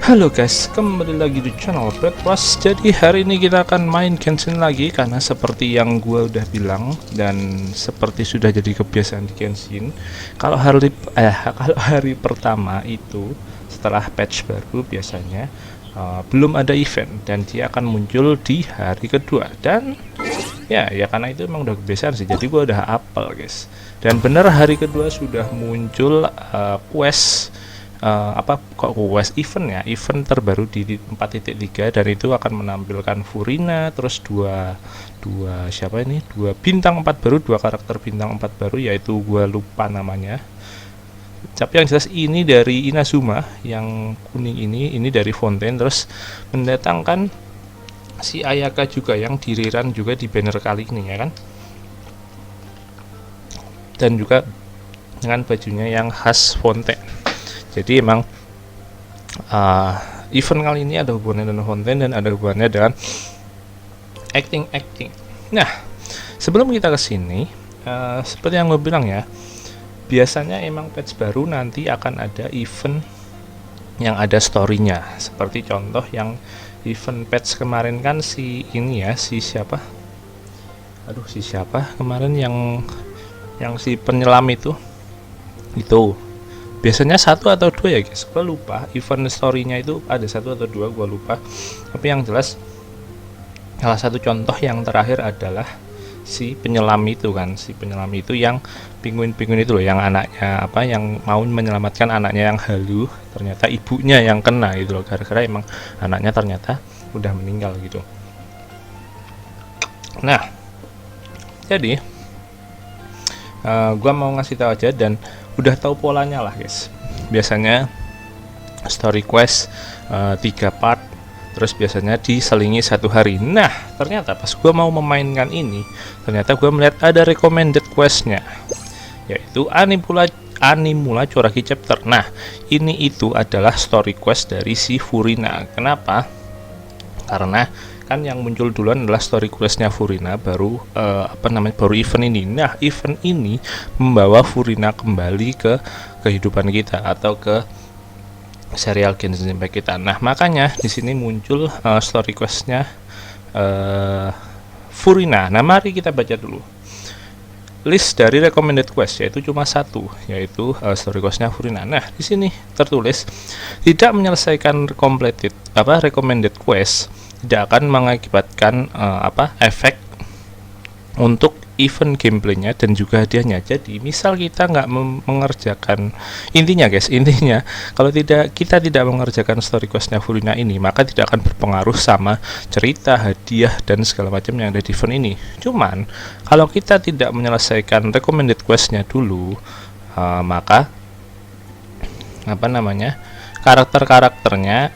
Halo guys, kembali lagi di channel BadRush. Jadi hari ini kita akan main Genshin lagi, karena seperti yang gue udah bilang dan seperti sudah jadi kebiasaan di Genshin, kalau hari pertama itu setelah patch baru biasanya belum ada event dan dia akan muncul di hari kedua. Dan ya karena itu emang udah kebiasaan sih, jadi gue udah apel guys. Dan bener hari kedua sudah muncul quest quest event ya, event terbaru di 4.3, dan itu akan menampilkan Furina, terus dua bintang 4 baru, dua karakter bintang 4 baru, yaitu gua lupa namanya. Tapi yang jelas ini dari Inazuma, yang kuning ini dari Fontaine, terus mendatangkan si Ayaka juga yang diriran juga di banner kali ini ya kan. Dan juga dengan bajunya yang khas Fontaine. Jadi emang event kali ini ada hubungannya dengan Fontaine dan ada hubungannya dengan acting. Nah, sebelum kita kesini, seperti yang gue bilang ya, biasanya emang patch baru nanti akan ada event yang ada storynya. Seperti contoh yang event patch kemarin kan si siapa kemarin yang si penyelam itu biasanya 1 atau 2 ya guys, gue lupa. Event story-nya itu ada 1 atau 2, gue lupa. Tapi yang jelas salah satu contoh yang terakhir adalah si penyelam itu kan, yang penguin itu loh, yang anaknya yang mau menyelamatkan anaknya yang halu, ternyata ibunya yang kena gitu loh, gara-gara emang anaknya ternyata udah meninggal gitu. Nah, jadi gua mau ngasih tahu aja dan udah tahu polanya lah guys. Biasanya story quest 3 part, terus biasanya diselingi 1 hari. Nah, ternyata pas gua mau memainkan ini, ternyata gua melihat ada recommended questnya, yaitu Animula Coraki Chapter. Nah, ini itu adalah story quest dari si Furina. Kenapa? Karena kan yang muncul duluan adalah story questnya Furina, baru baru event ini. Nah, event ini membawa Furina kembali ke kehidupan kita atau ke serial GenshinImpact kita. Nah, makanya di sini muncul story questnya Furina. Nah, mari kita baca dulu list dari recommended quest, yaitu cuma 1, yaitu story questnya Furina. Nah, di sini tertulis tidak menyelesaikan recommended quest tidak akan mengakibatkan efek untuk event gameplaynya dan juga hadiahnya. Jadi misal kita nggak mengerjakan, intinya kalau kita tidak mengerjakan story questnya Furina ini, maka tidak akan berpengaruh sama cerita, hadiah dan segala macam yang ada di event ini. Cuman kalau kita tidak menyelesaikan recommended questnya dulu, maka karakternya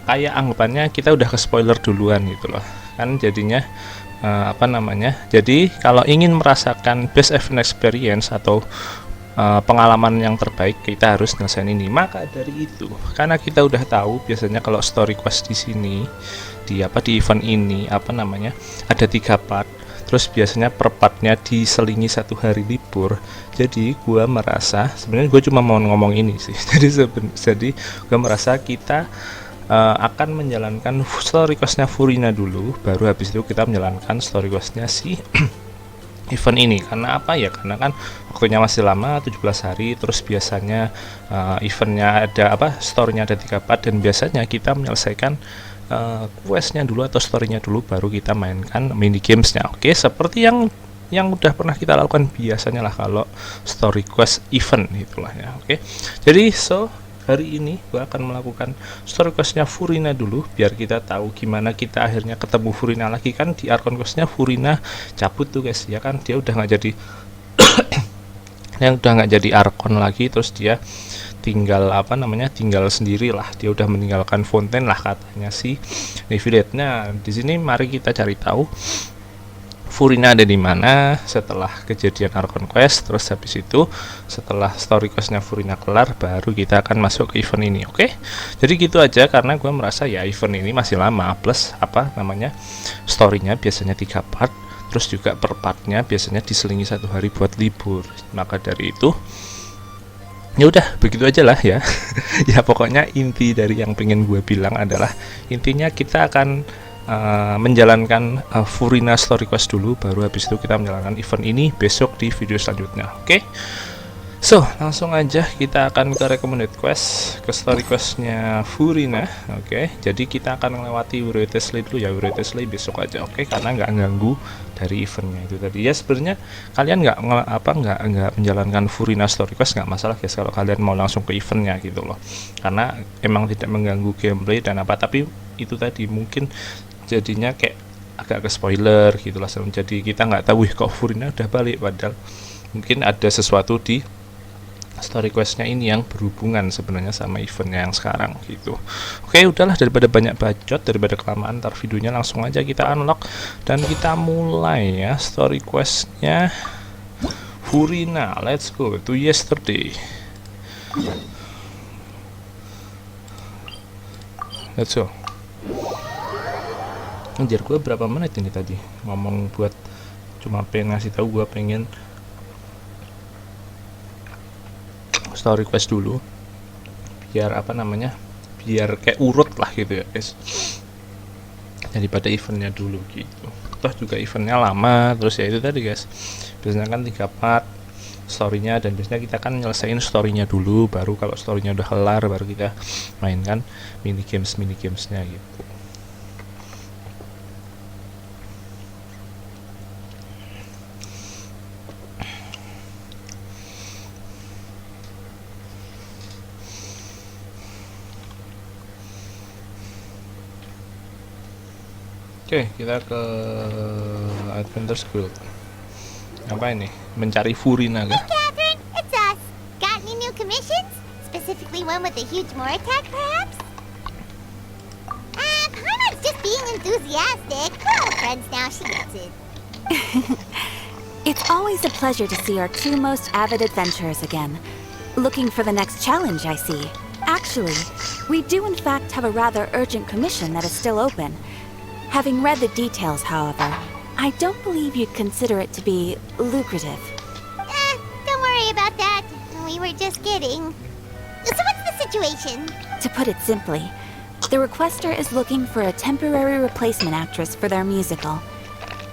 kayak anggapannya kita udah ke spoiler duluan gitu loh kan, jadinya jadi kalau ingin merasakan best event experience atau pengalaman yang terbaik, kita harus nyelesain ini. Maka dari itu, karena kita udah tahu biasanya kalau story quest di sini di event ini ada 3 part, terus biasanya per partnya diselingi 1 hari libur. Jadi gua merasa sebenarnya gue cuma mau ngomong ini sih jadi gua merasa kita akan menjalankan story questnya Furina dulu, baru habis itu kita menjalankan story questnya si event ini. Karena karena kan waktunya masih lama, 17 hari, terus biasanya eventnya ada storynya ada 3 part, dan biasanya kita menyelesaikan questnya dulu atau storynya dulu, baru kita mainkan mini gamesnya. Oke, seperti yang udah pernah kita lakukan biasanya lah kalau story quest event itulah ya. Oke, jadi hari ini gua akan melakukan story questnya Furina dulu, biar kita tahu gimana kita akhirnya ketemu Furina lagi. Kan di Arkon questnya Furina cabut tuh guys ya kan, dia udah nggak jadi jadi Arkon lagi, terus dia tinggal tinggal sendiri lah, dia udah meninggalkan Fontaine lah katanya si Nevilet. Nah, di sini mari kita cari tahu Furina ada di mana setelah kejadian Arkon Quest. Terus habis itu setelah story questnya Furina kelar, baru kita akan masuk ke event ini. Oke, jadi gitu aja, karena gue merasa ya event ini masih lama, plus storynya biasanya 3 part, terus juga per partnya biasanya diselingi 1 hari buat libur. Maka dari itu Ya udah begitu aja lah ya. Ya pokoknya inti dari yang pengen gue bilang adalah intinya kita akan menjalankan Furina story quest dulu, baru habis itu kita menjalankan event ini besok di video selanjutnya. Oke. So, langsung aja kita akan ke recommended quest, ke story questnya Furina. Oke, jadi kita akan melewati Wesley dulu ya, Wesley besok aja. Oke, karena nggak ganggu dari eventnya itu tadi. Ya sebenarnya kalian nggak menjalankan Furina story quest nggak masalah guys, kalau kalian mau langsung ke eventnya gitu loh. Karena emang tidak mengganggu gameplay dan apa, tapi itu tadi mungkin jadinya kayak agak ke spoiler gitulah. Jadi kita nggak tahu kok Furina udah balik, padahal mungkin ada sesuatu di story questnya ini yang berhubungan sebenarnya sama eventnya yang sekarang gitu. Oke, udahlah daripada banyak bacot, daripada kelamaan, ntar videonya langsung aja kita unlock dan kita mulai ya story questnya Furina. Let's go to yesterday. Let's go. Anjir, gue berapa menit ini tadi ngomong buat cuma pengen ngasih tahu gue pengen story quest dulu biar biar kayak urut lah gitu ya guys, daripada eventnya dulu gitu. Toh juga eventnya lama, terus ya itu tadi guys, biasanya kan 3 part storynya, dan biasanya kita kan nyelesain storynya dulu, baru kalau storynya udah kelar baru kita mainkan mini gamesnya gitu. Oke, kita ke Adventure Guild. Apa ini? Mencari Furina kan? Hey Catherine, it's us. Got any new commissions? Specifically one with a huge more attack, perhaps? Paimon's just being enthusiastic. We're all friends now, she gets it. It's always a pleasure to see our 2 most avid adventurers again. Looking for the next challenge, I see. Actually, we do in fact have a rather urgent commission that is still open. Having read the details, however, I don't believe you'd consider it to be lucrative. Don't worry about that. We were just kidding. So what's the situation? To put it simply, the requester is looking for a temporary replacement actress for their musical.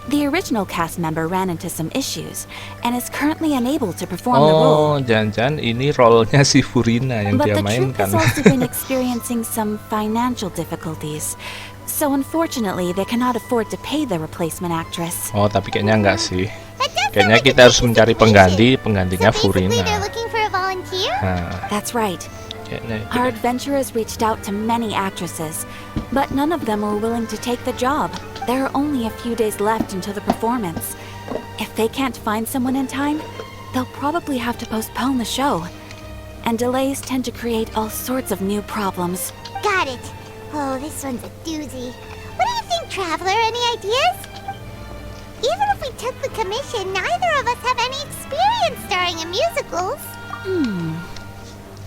The original cast member ran into some issues and is currently unable to perform the role. Oh, jangan-jangan ini role-nya si Furina yang But dia the troupe mainkan. has also been experiencing some financial difficulties. So unfortunately, they cannot afford to pay the replacement actress. Oh, tapi kayaknya enggak sih. That does sound Kayaknya like a kita harus tricky mencari situation. penggantinya So basically, Furina. they're looking for a volunteer? Nah, That's right. kayaknya itu Our deh. adventurers reached out to many actresses, but none of them were willing to take the job. There are only a few days left until the performance. If they can't find someone in time, they'll probably have to postpone the show. And delays tend to create all sorts of new problems. Got it. Oh, this one's a doozy. What do you think, Traveler? Any ideas? Even if we took the commission, neither of us have any experience starring in musicals.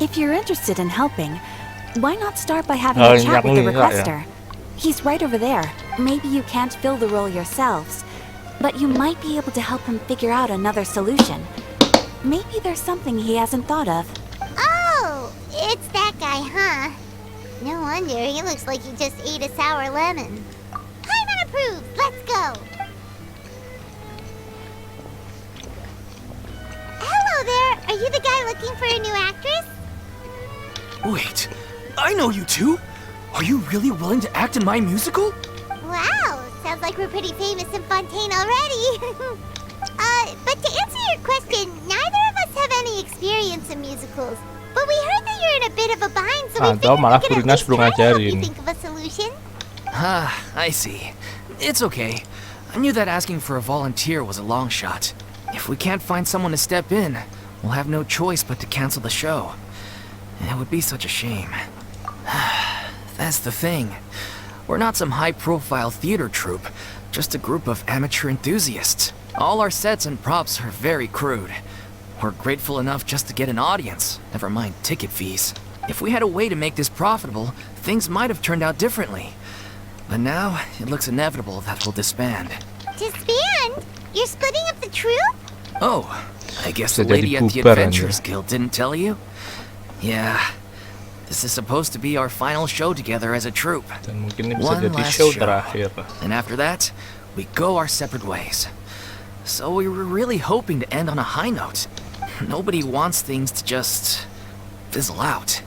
If you're interested in helping, why not start by having Oh, a chat with the yang ini, requester? He's right over there. Maybe you can't fill the role yourselves, but you might be able to help him figure out another solution. Maybe there's something he hasn't thought of. Oh, it's that guy, huh? No wonder, he looks like he just ate a sour lemon. Paimon approved, let's go! Hello there, are you the guy looking for a new actress? Wait, I know you two! Are you really willing to act in my musical? Wow, sounds like we're pretty famous in Fontaine already. But to answer your question, neither of us have any experience in musicals. But we heard that you're in a bit of a bind, so we Atau figured malah we could at Furina least suruh try to help you ngajarin. think of a solution. Ah, I see. It's okay. I knew that asking for a volunteer was a long shot. If we can't find someone to step in, we'll have no choice but to cancel the show. It would be such a shame. That's the thing. We're not some high-profile theater troupe, just a group of amateur enthusiasts. All our sets and props are very crude. We're grateful enough just to get an audience, never mind ticket fees. If we had a way to make this profitable, things might have turned out differently. But now, it looks inevitable that we'll disband. Disband? You're splitting up the troupe? Oh, I guess bisa the lady jadi at the bubar anjir. Adventurers Guild didn't tell you? Yeah. This is supposed to be our final show together as a troupe. Dan mungkin ini bisa One jadi last show show. terakhir. And after that, we go our separate ways. So we were really hoping to end on a high note. Nobody wants things to just fizzle out.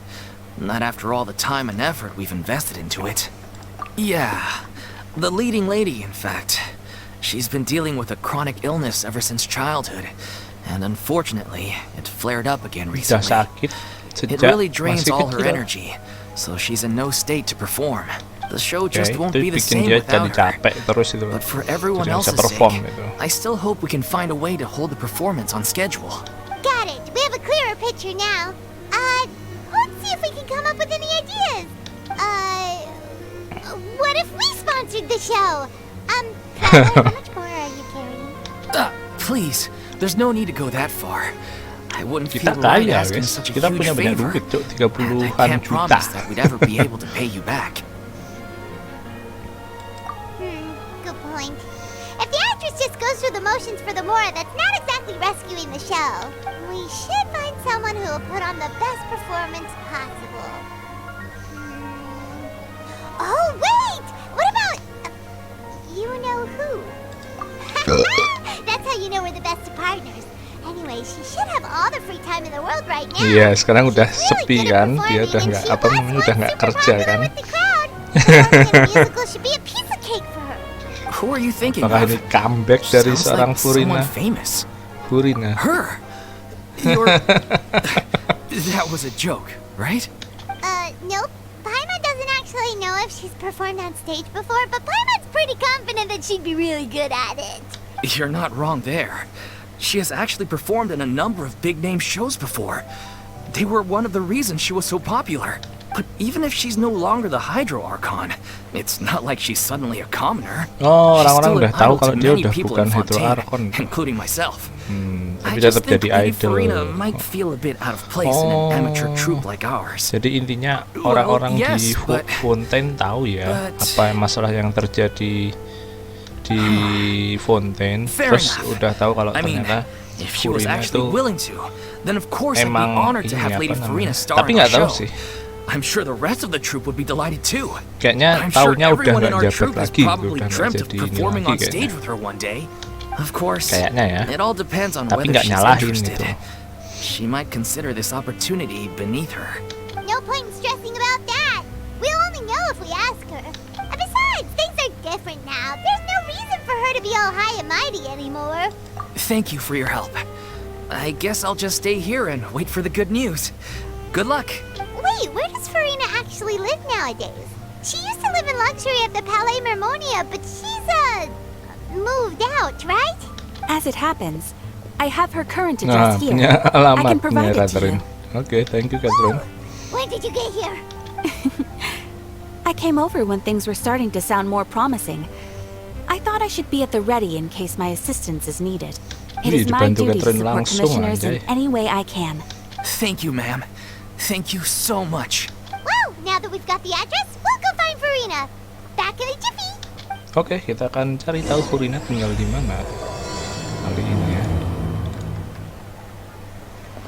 Not after all the time and effort we've invested into it. Yeah, the leading lady, in fact. She's been dealing with a chronic illness ever since childhood. And unfortunately, it flared up again Udah recently. sakit It sejak really drains masih all her kecil. energy, so she's in no state to perform. The show Oke, just won't itu be the bikin same dia jadi without her. capek terus itu. But for everyone Jadi nggak bisa else's perform sake, gitu. I still hope we can find a way to hold the performance on schedule. Got it. We have a clearer picture now. Let's see if we can come up with any ideas. What if we sponsored the show? How much more are you carrying? Please, there's no need to go that far. I wouldn't Kita feel right kaya asking guys, such a kita huge punya banyak favor. duit cok, And I 30-an can't juta. promise that we'd ever be able to pay you back. Good point. If the actress just goes through the motions for the Mora, that's not exactly rescuing the show. We should find someone who will put on the best performance possible. Oh, wait! What about... you know who? That's how you know we're the best of partners. Anyway, she should have all the free time in the world right now. Iya, sekarang udah She's really sepi good at kan, dia performing, udah and nggak she apa was namanya udah once nggak super kerja popular kan. with the crowd. Performing in a musical should be a piece of cake for her. Who are you thinking Apakah of? ini comeback dari Sounds seorang like someone Furina? famous. Furina. Her. You're... That was a joke, right? Nope. Paimon doesn't actually know if she's performed on stage before, but Paimon's pretty confident that she'd be really good at it. You're not wrong there. She has actually performed in a number of big-name shows before. They were one of the reasons she was so popular. But even if she's no longer the Hydro Archon, it's not like she's suddenly a commoner. Oh, She's orang-orang still udah an tahu idol kalau to dia many udah people bukan in Hydro Fontaine, Archon. including myself. Tapi I just tetap think jadi Lady idol. Furina might feel a bit out of place in an amateur troupe like ours. Jadi intinya Well, orang-orang yes, di but- Fontaine tahu ya but- apa masalah yang terjadi di Fontaine. Fair Terus enough. udah tahu kalau I mean, ternyata if she was Furina actually itu willing to, then of course I'd be emang honored to ini have apa Lady Furina namanya. star Tapi in our nggak tahu show. sih. I'm sure the rest of the troupe would be delighted too. Kayaknya I'm sure taunya udah everyone in nggak our jabat troupe has lagi, probably udah nggak dreamt of jadi ini performing lagi on stage kayaknya. with her one day. Of course, Kayaknya ya. it all depends on Tapi whether nggak she's nyalahin interested. gitu. She might consider this opportunity beneath her. No point in stressing about that. We'll only know if we ask her. And besides, things are different now. There's no reason for her to be all high and mighty anymore. Thank you for your help. I guess I'll just stay here and wait for the good news. Good luck. Wait, where does Farina actually live nowadays? She used to live in luxury at the Palais Mermonia, but she's, moved out, right? As it happens, I have her current Nah, address here. punya I can alamatnya provide it to Catherine. you. Oke, thank you Catherine. When did you get here? I came over when things were starting to sound more promising. I thought I should be at the ready in case my assistance is needed. It Wih, is my dibantu duty to Catherine support langsung, commissioners in anjay. any way I can. Thank you, ma'am. Thank you so much. Well, now that we've got the address, we'll go find Farina. Back in a jiffy. Oke, kita akan cari tahu Furina tinggal di mana kali ini ya.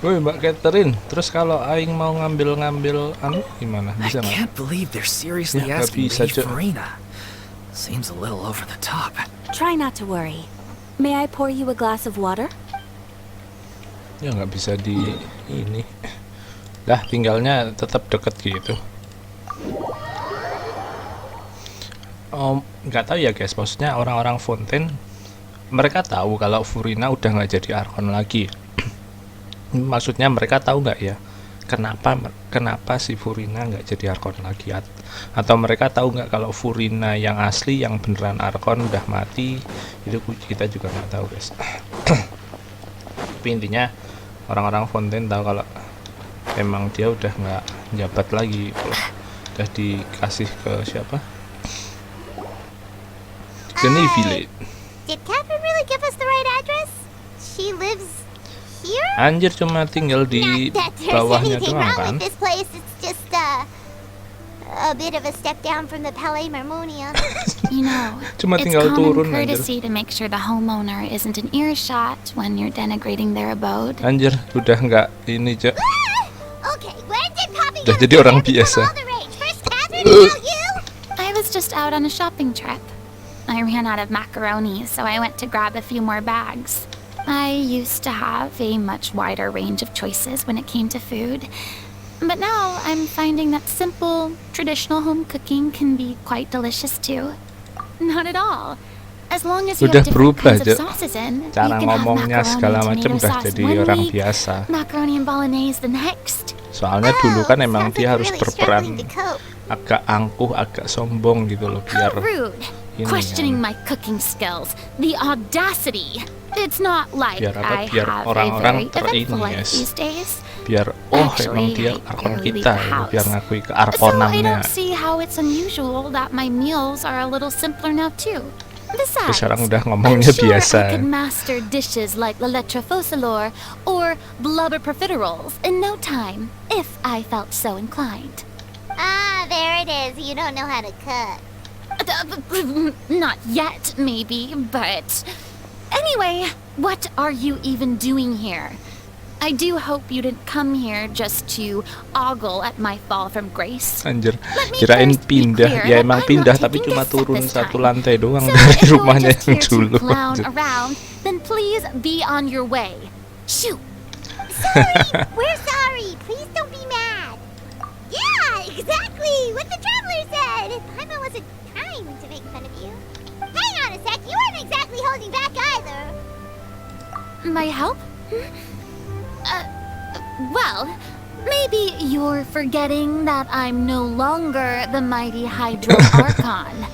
Woi Mbak Catherine, terus kalau Aing mau ngambil anu gimana? I Bisa nggak? can't believe they're seriously Ya, nggak asking bisa, Lady Cuk. Farina. Seems a little over the top. Try not to worry. May I pour you a glass of water? Ya nggak bisa di ini. Lah tinggalnya tetap deket gitu. Nggak tahu ya guys, maksudnya orang-orang Fontaine mereka tahu kalau Furina udah nggak jadi Archon lagi. Maksudnya mereka tahu nggak ya kenapa si Furina nggak jadi Archon lagi, atau mereka tahu nggak kalau Furina yang asli yang beneran Archon udah mati, itu kita juga nggak tahu guys. Tapi intinya orang-orang Fontaine tahu kalau emang dia udah nggak jabat lagi gitu. Udah dikasih ke siapa? Geni Village. Did Catherine really give us the right address? She lives here? Anjir cuma tinggal di Not that there's bawahnya anything doang wrong kan? with this place. It's just, a bit of a step down from the Palais Marmonia. You know, Cuma it's tinggal common turun, anjir. courtesy to make sure the homeowner isn't in earshot when you're denigrating their abode. Anjir, udah nggak ini, Cek. Okay, when did Poppy Udah get jadi orang biasa. all the rage? First Catherine, now you? I was just out on a shopping trip. I ran out of macaroni, so I went to grab a few more bags. I used to have a much wider range of choices when it came to food. But now I'm finding that simple, traditional home cooking can be quite delicious too. Not at all. As long as you Udah have different berubah, kinds of Cek. sauces in, Cara you can have ngomongnya macaroni segala and macam tomato udah sauce jadi one orang week, biasa. macaroni and bolognese the next. Soalnya dulu kan emang sounds dia like harus you're really berperan struggling to cope. agak angkuh, agak sombong gitu loh, biar How rude. ini Questioning kan. my cooking skills. The audacity. It's not like Biar apa? I Biar have a orang-orang very eventful terini, life yes. these days. biar emang Actually, dia I arkon barely kita leave the gitu, biar house. ngakui So I kearkonannya. don't see how it's unusual that my meals are a little simpler now too. Besides, Sekarang udah I'm ngomongnya sure I biasa. could master dishes like la lettre focilor or blubber profiteroles in no time if I felt so inclined. Ah, there it is. You don't know how to cook. Not yet, maybe, but... Anyway, what are you even doing here? I do hope you didn't come here just to ogle at my fall from grace. Anjir, Let me kirain first be pindah. clear Ya that emang I'm pindah not tapi taking cuma guests at turun this satu time. lantai doang So dari if you're rumahnya just yang here to dulu. clown Anjir. around, then please be on your way. Shoot! Sorry, we're sorry. Please don't be mad. Yeah, exactly what the traveler said. Paimon wasn't trying to make fun of you. Hang on a sec. You weren't exactly holding back either. My help? Well, maybe you're forgetting that I'm no longer the mighty Hydro Archon.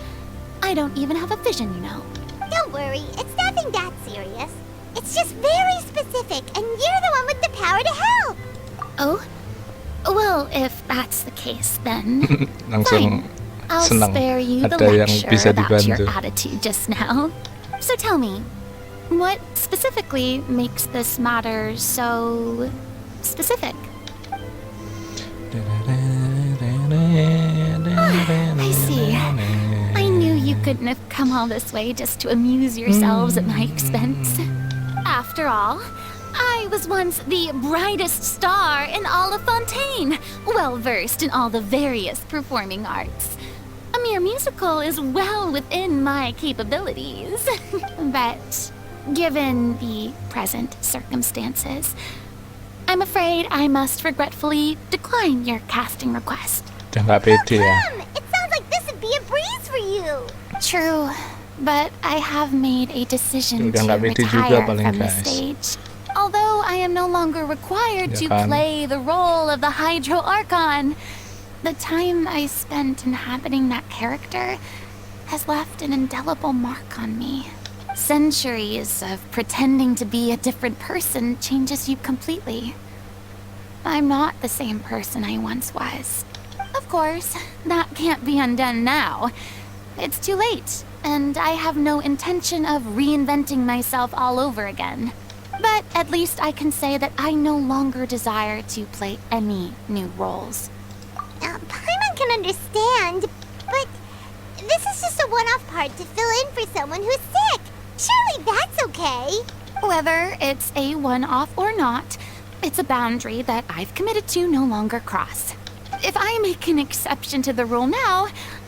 I don't even have a vision, you know. Don't worry. It's nothing that serious. It's just very specific, and you're the one with the power to help. Oh? Well, if that's the case, then Langsung fine. I'll senang spare you the ada yang lecture bisa about your dibantu. attitude just now. So tell me, what specifically makes this matter so specific? I see. I knew you couldn't have come all this way just to amuse yourselves at my expense. After all, I was once the brightest star in all of Fontaine, well versed in all the various performing arts. A mere musical is well within my capabilities. But given the present circumstances, I'm afraid I must regretfully decline your casting request. Udah nggak pede ya. It sounds like this would be a breeze for you. True, but I have made a decision Udah to nggak pede juga retire paling, from the guys. stage. Although I am no longer required Ya to kan? play the role of the Hydro Archon, the time I spent inhabiting that character has left an indelible mark on me. Centuries of pretending to be a different person changes you completely. I'm not the same person I once was. Of course, that can't be undone now. It's too late, and I have no intention of reinventing myself all over again. But at least I can say that I no longer desire to play any new roles. Paimon can understand, but this is just a one-off part to fill in for someone who's sick. Surely that's okay. Whether it's a one-off or not, it's a boundary that I've committed to no longer cross. If I make an exception to the rule now,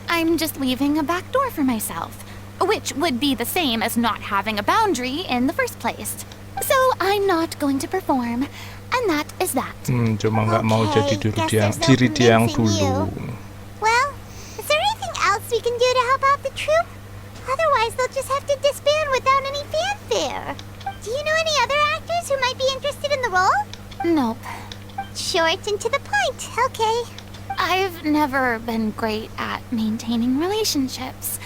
I'm just leaving a back door for myself, which would be the same as not having a boundary in the first place. So I'm not going to perform, and that is that. Cuma nggak mau Okay, jadi diri guess dia, there's no diri dia yang convincing dulu. Well, is there anything else we can do to help out the troupe? Otherwise, they'll just have to disband without any fanfare. Do you know any other actors who might be interested in the role? Nope. Short and to the point. Okay. I've never been great at maintaining relationships.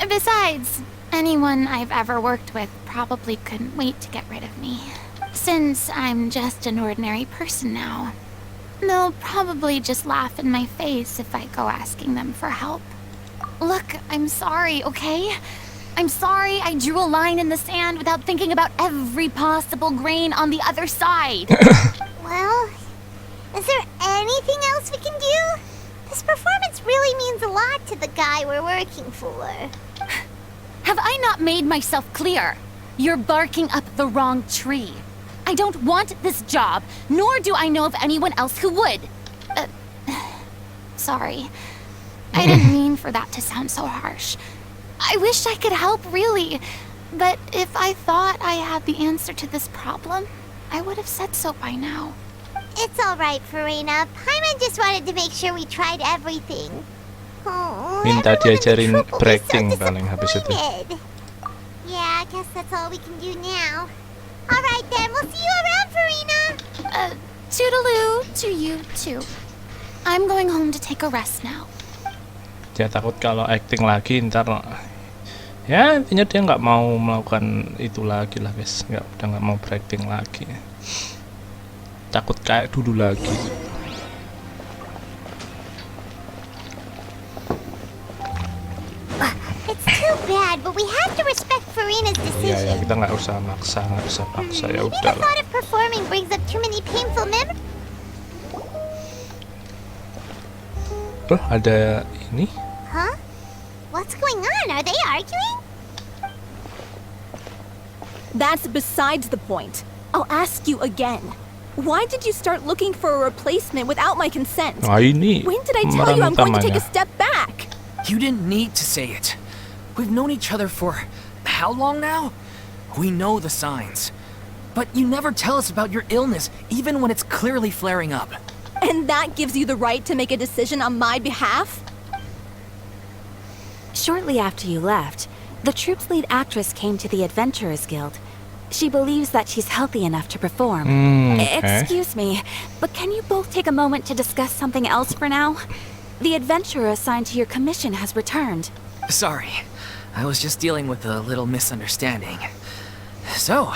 Besides, anyone I've ever worked with probably couldn't wait to get rid of me. Since I'm just an ordinary person now, they'll probably just laugh in my face if I go asking them for help. Look, I'm sorry, okay? I'm sorry I drew a line in the sand without thinking about every possible grain on the other side. Well, is there anything else we can do? This performance really means a lot to the guy we're working for. Have I not made myself clear? You're barking up the wrong tree. I don't want this job, nor do I know of anyone else who would. Sorry. I didn't mean for that to sound so harsh. I wish I could help, really. But if I thought I had the answer to this problem, I would have said so by now. It's alright, Farina. Paimon just wanted to make sure we tried everything. Oh, Minta everyone in the diajarin troop will be breaking so paling habis itu. disappointed. Yeah, I guess that's all we can do now. Alright then, we'll see you around, Farina! Toodaloo to you too. I'm going home to take a rest now. Dia takut kalau acting lagi ntar, ya intinya dia nggak mau melakukan itu lagi lah guys, udah nggak mau berakting lagi, takut kayak dulu lagi. It's too bad, but we have to respect Farina's Iya ya, decision. kita nggak usah maksa, nggak usah paksa, ya Maybe udah the lah. thought of performing brings up too many painful memories. Loh, ada ini? Huh? What's going on? Are they arguing? That's besides the point. I'll ask you again. Why did you start looking for a replacement without my consent? Nah ini When did I tell you I'm going to take a step back? You didn't need to say it. We've known each other for how long now? We know the signs. But you never tell us about your illness, even when it's clearly flaring up. And that gives you the right to make a decision on my behalf? Shortly after you left, the troop's lead actress came to the Adventurers Guild. She believes that she's healthy enough to perform. Okay. Excuse me, but can you both take a moment to discuss something else for now? The adventurer assigned to your commission has returned. Sorry, I was just dealing with a little misunderstanding. So,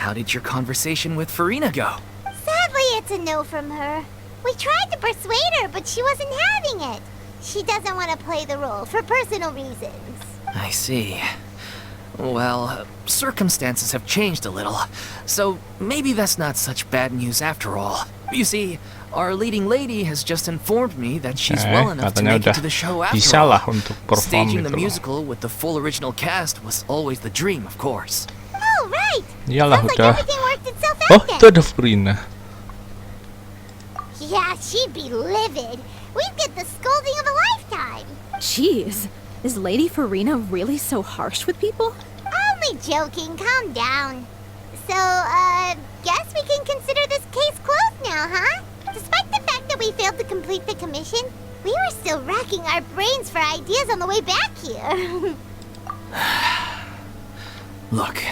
how did your conversation with Farina go? Sadly, it's a no from her. We tried to persuade her, but she wasn't having it. She doesn't want to play the role for personal reasons. I see. Well, circumstances have changed a little, so maybe that's not such bad news after all. You see, our leading lady has just informed me that she's well enough to katanya make it udah to the show bisa after lah all. untuk perform Staging gitu the loh. musical with the full original cast was always the dream, of course. Oh, right. Iyalah Sounds like udah. everything worked itself Oh, out itu then. ada Farina. Yeah, she'd be livid. We'd get the scolding of a lifetime. Jeez, is Lady Farina really so harsh with people? Only joking. Calm down. So, guess we can consider this case closed now, huh? Despite the fact that we failed to complete the commission, we were still racking our brains for ideas on the way back here. Look,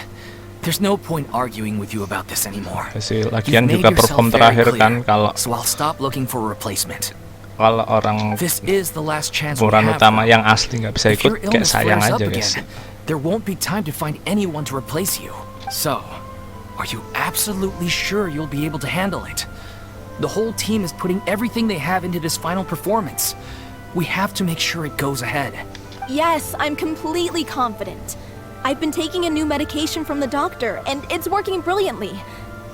there's no point arguing with you about this anymore. Kasih You've lagian made juga yourself perform very terakhir clear, kan kalau so I'll stop looking for a replacement. orang This is the last chance we pemeran have. utama though. yang asli nggak bisa If your ikut, kayak illness sayang flares up aja guys. again, there won't be time to find anyone to replace you. So, are you absolutely sure you'll be able to handle it? The whole team is putting everything they have into this final performance. We have to make sure it goes ahead. Yes, I'm completely confident. I've been taking a new medication from the doctor, and it's working brilliantly.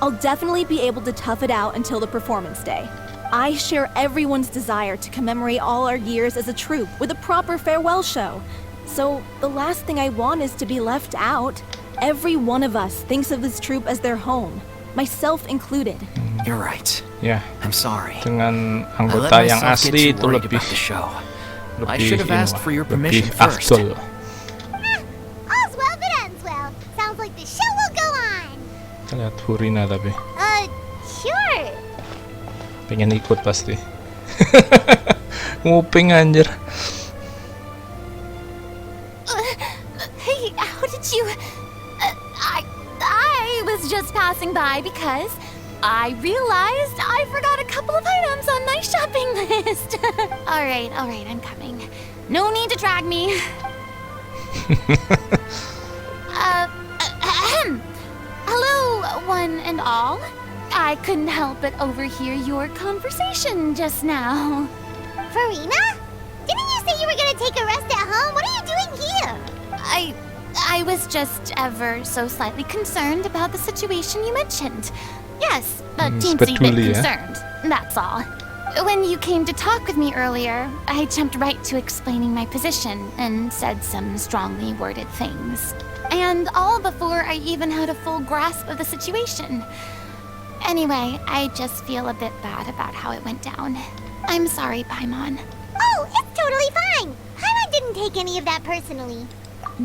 I'll definitely be able to tough it out until the performance day. I share everyone's desire to commemorate all our years as a troupe with a proper farewell show. So, the last thing I want is to be left out. Every one of us thinks of this troupe as their home, myself included. You're right. Ya, I'm sorry. dengan I let anggota yang myself get asli too itu worried lebih about the show. I lebih should have ini asked lah, for your lebih permission first. afdol. All's well that ends well. Sounds like the show will go on. Kita lihat Farina tapi Sure. pengen ikut pasti. Nguping anjir. Hey, how did you... I was just passing by because I realized I forgot a couple of items on my shopping list. All right, I'm coming. No need to drag me. Hello, one and all. I couldn't help but overhear your conversation just now. Farina? Didn't you say you were gonna take a rest at home? What are you doing here? I was just ever so slightly concerned about the situation you mentioned. Yes, a teensy bit sebetulnya. concerned. That's all. When you came to talk with me earlier, I jumped right to explaining my position and said some strongly worded things. And all before I even had a full grasp of the situation. Anyway, I just feel a bit bad about how it went down. I'm sorry, Paimon. Oh, it's totally fine. Paimon didn't take any of that personally.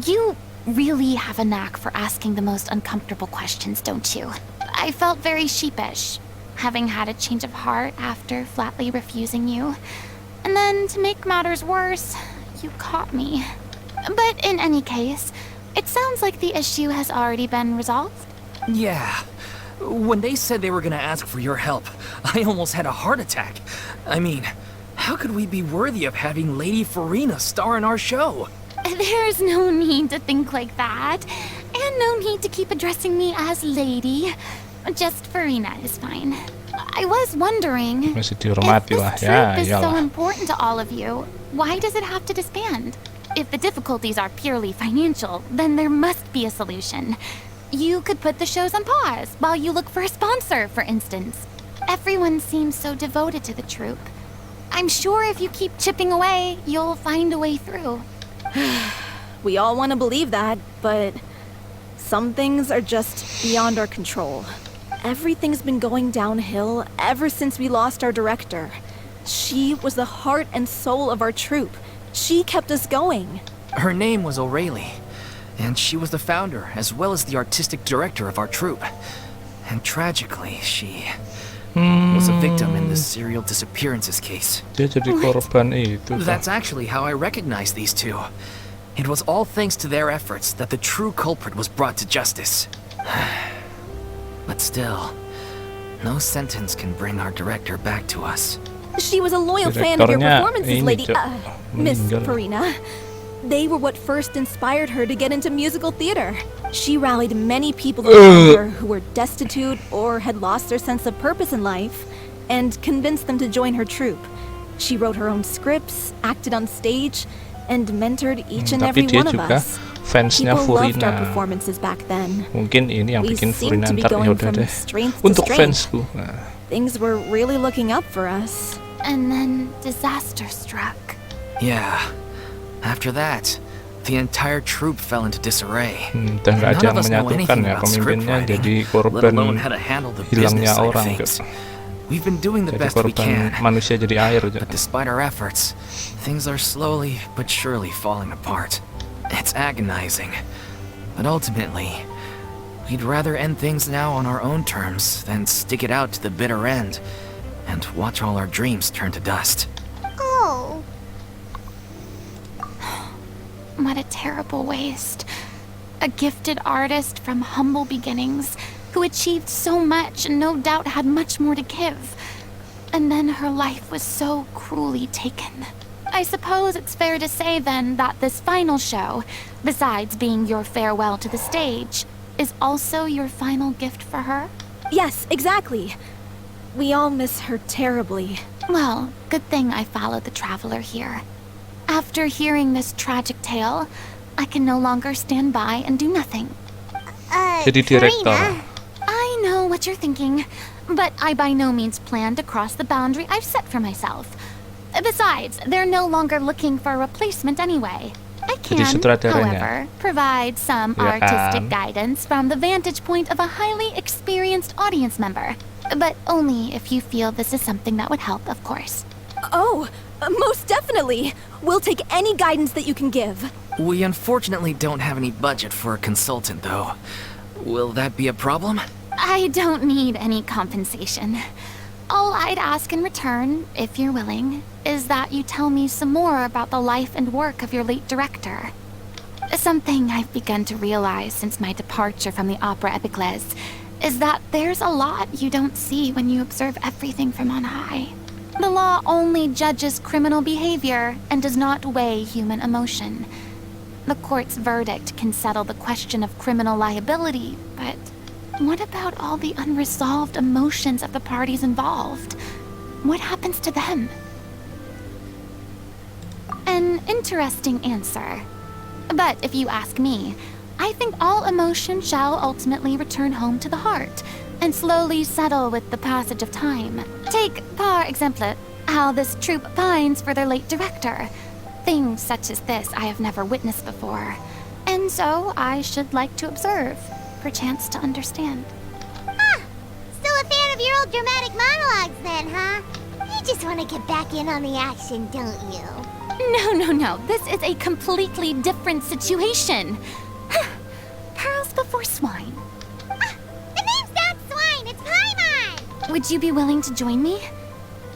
You really have a knack for asking the most uncomfortable questions, don't you? I felt very sheepish, having had a change of heart after flatly refusing you. And then, to make matters worse, you caught me. But in any case, it sounds like the issue has already been resolved. Yeah. When they said they were gonna ask for your help, I almost had a heart attack. I mean, how could we be worthy of having Lady Farina star in our show? There's no need to think like that. And no need to keep addressing me as lady. Just Farina is fine. I was wondering, Masih if dihormati lah, this ya troop is so iyalah. important to all of you, why does it have to disband? If the difficulties are purely financial, then there must be a solution. You could put the shows on pause while you look for a sponsor, for instance. Everyone seems so devoted to the troupe. I'm sure if you keep chipping away, you'll find a way through. We all want to believe that, but some things are just beyond our control. Everything's been going downhill ever since we lost our director. She was the heart and soul of our troupe. She kept us going. Her name was O'Reilly, and she was the founder as well as the artistic director of our troupe. And tragically, she was a victim in this serial disappearances case. Dia jadi korban itu. That's actually how I recognized these two. It was all thanks to their efforts that the true culprit was brought to justice. But still, no sentence can bring our director back to us. She was a loyal fan of your Direktornya performances, ini, Lady... Cok, Miss meninggal. Farina. They were what first inspired her to get into musical theater. She rallied many people around her who were destitute or had lost their sense of purpose in life and convinced them to join her troupe. She wrote her own scripts, acted on stage, and mentored each and Tapi every dia one of juga us. fansnya People loved our Furina. performances back then. Mungkin ini yang We bikin seemed Furina to be ntar going yaudah from deh. strength to Untuk strength. fansku. Nah, Things were really looking up for us. And then disaster struck. Yeah. After that, the entire troupe fell into disarray. udah nggak ada None yang of us know menyatukan anything ya about script pemimpinnya writing, jadi let korban alone how to handle the hilangnya business side of orang. things. Cok. We've been doing the Jadi best we korban can, manusia jadi air. Cok. but despite our efforts, things are slowly but surely falling apart. It's agonizing, but ultimately, we'd rather end things now on our own terms than stick it out to the bitter end and watch all our dreams turn to dust. Oh, What a terrible waste. A gifted artist from humble beginnings who achieved so much and no doubt had much more to give. And then her life was so cruelly taken. I suppose it's fair to say then that this final show, besides being your farewell to the stage, is also your final gift for her? Yes, exactly. We all miss her terribly. Well, good thing I followed the traveler here. After hearing this tragic tale, I can no longer stand by and do nothing. Jadi direktor. Farina. I know what you're thinking, but I by no means plan to cross the boundary I've set for myself. Besides, they're no longer looking for a replacement anyway. I Jadi can, sutradaranya. however, provide some Ya artistic kan? guidance from the vantage point of a highly experienced audience member. But only if you feel this is something that would help, of course. Oh, most definitely. We'll take any guidance that you can give. We unfortunately don't have any budget for a consultant, though. Will that be a problem? I don't need any compensation. All I'd ask in return, if you're willing, is that you tell me some more about the life and work of your late director. Something I've begun to realize since my departure from the Opera Epiclese is that there's a lot you don't see when you observe everything from on high. The law only judges criminal behavior and does not weigh human emotion. The court's verdict can settle the question of criminal liability, but what about all the unresolved emotions of the parties involved? What happens to them? An interesting answer. But if you ask me, I think all emotion shall ultimately return home to the heart and slowly settle with the passage of time. Take, par exemple, how this troupe pines for their late director. Things such as this I have never witnessed before. And so I should like to observe, perchance to understand. Still a fan of your old dramatic monologues then, huh? You just want to get back in on the action, don't you? No. This is a completely different situation. Pearls before swine. The name's not Swine, it's Paimon! Would you be willing to join me?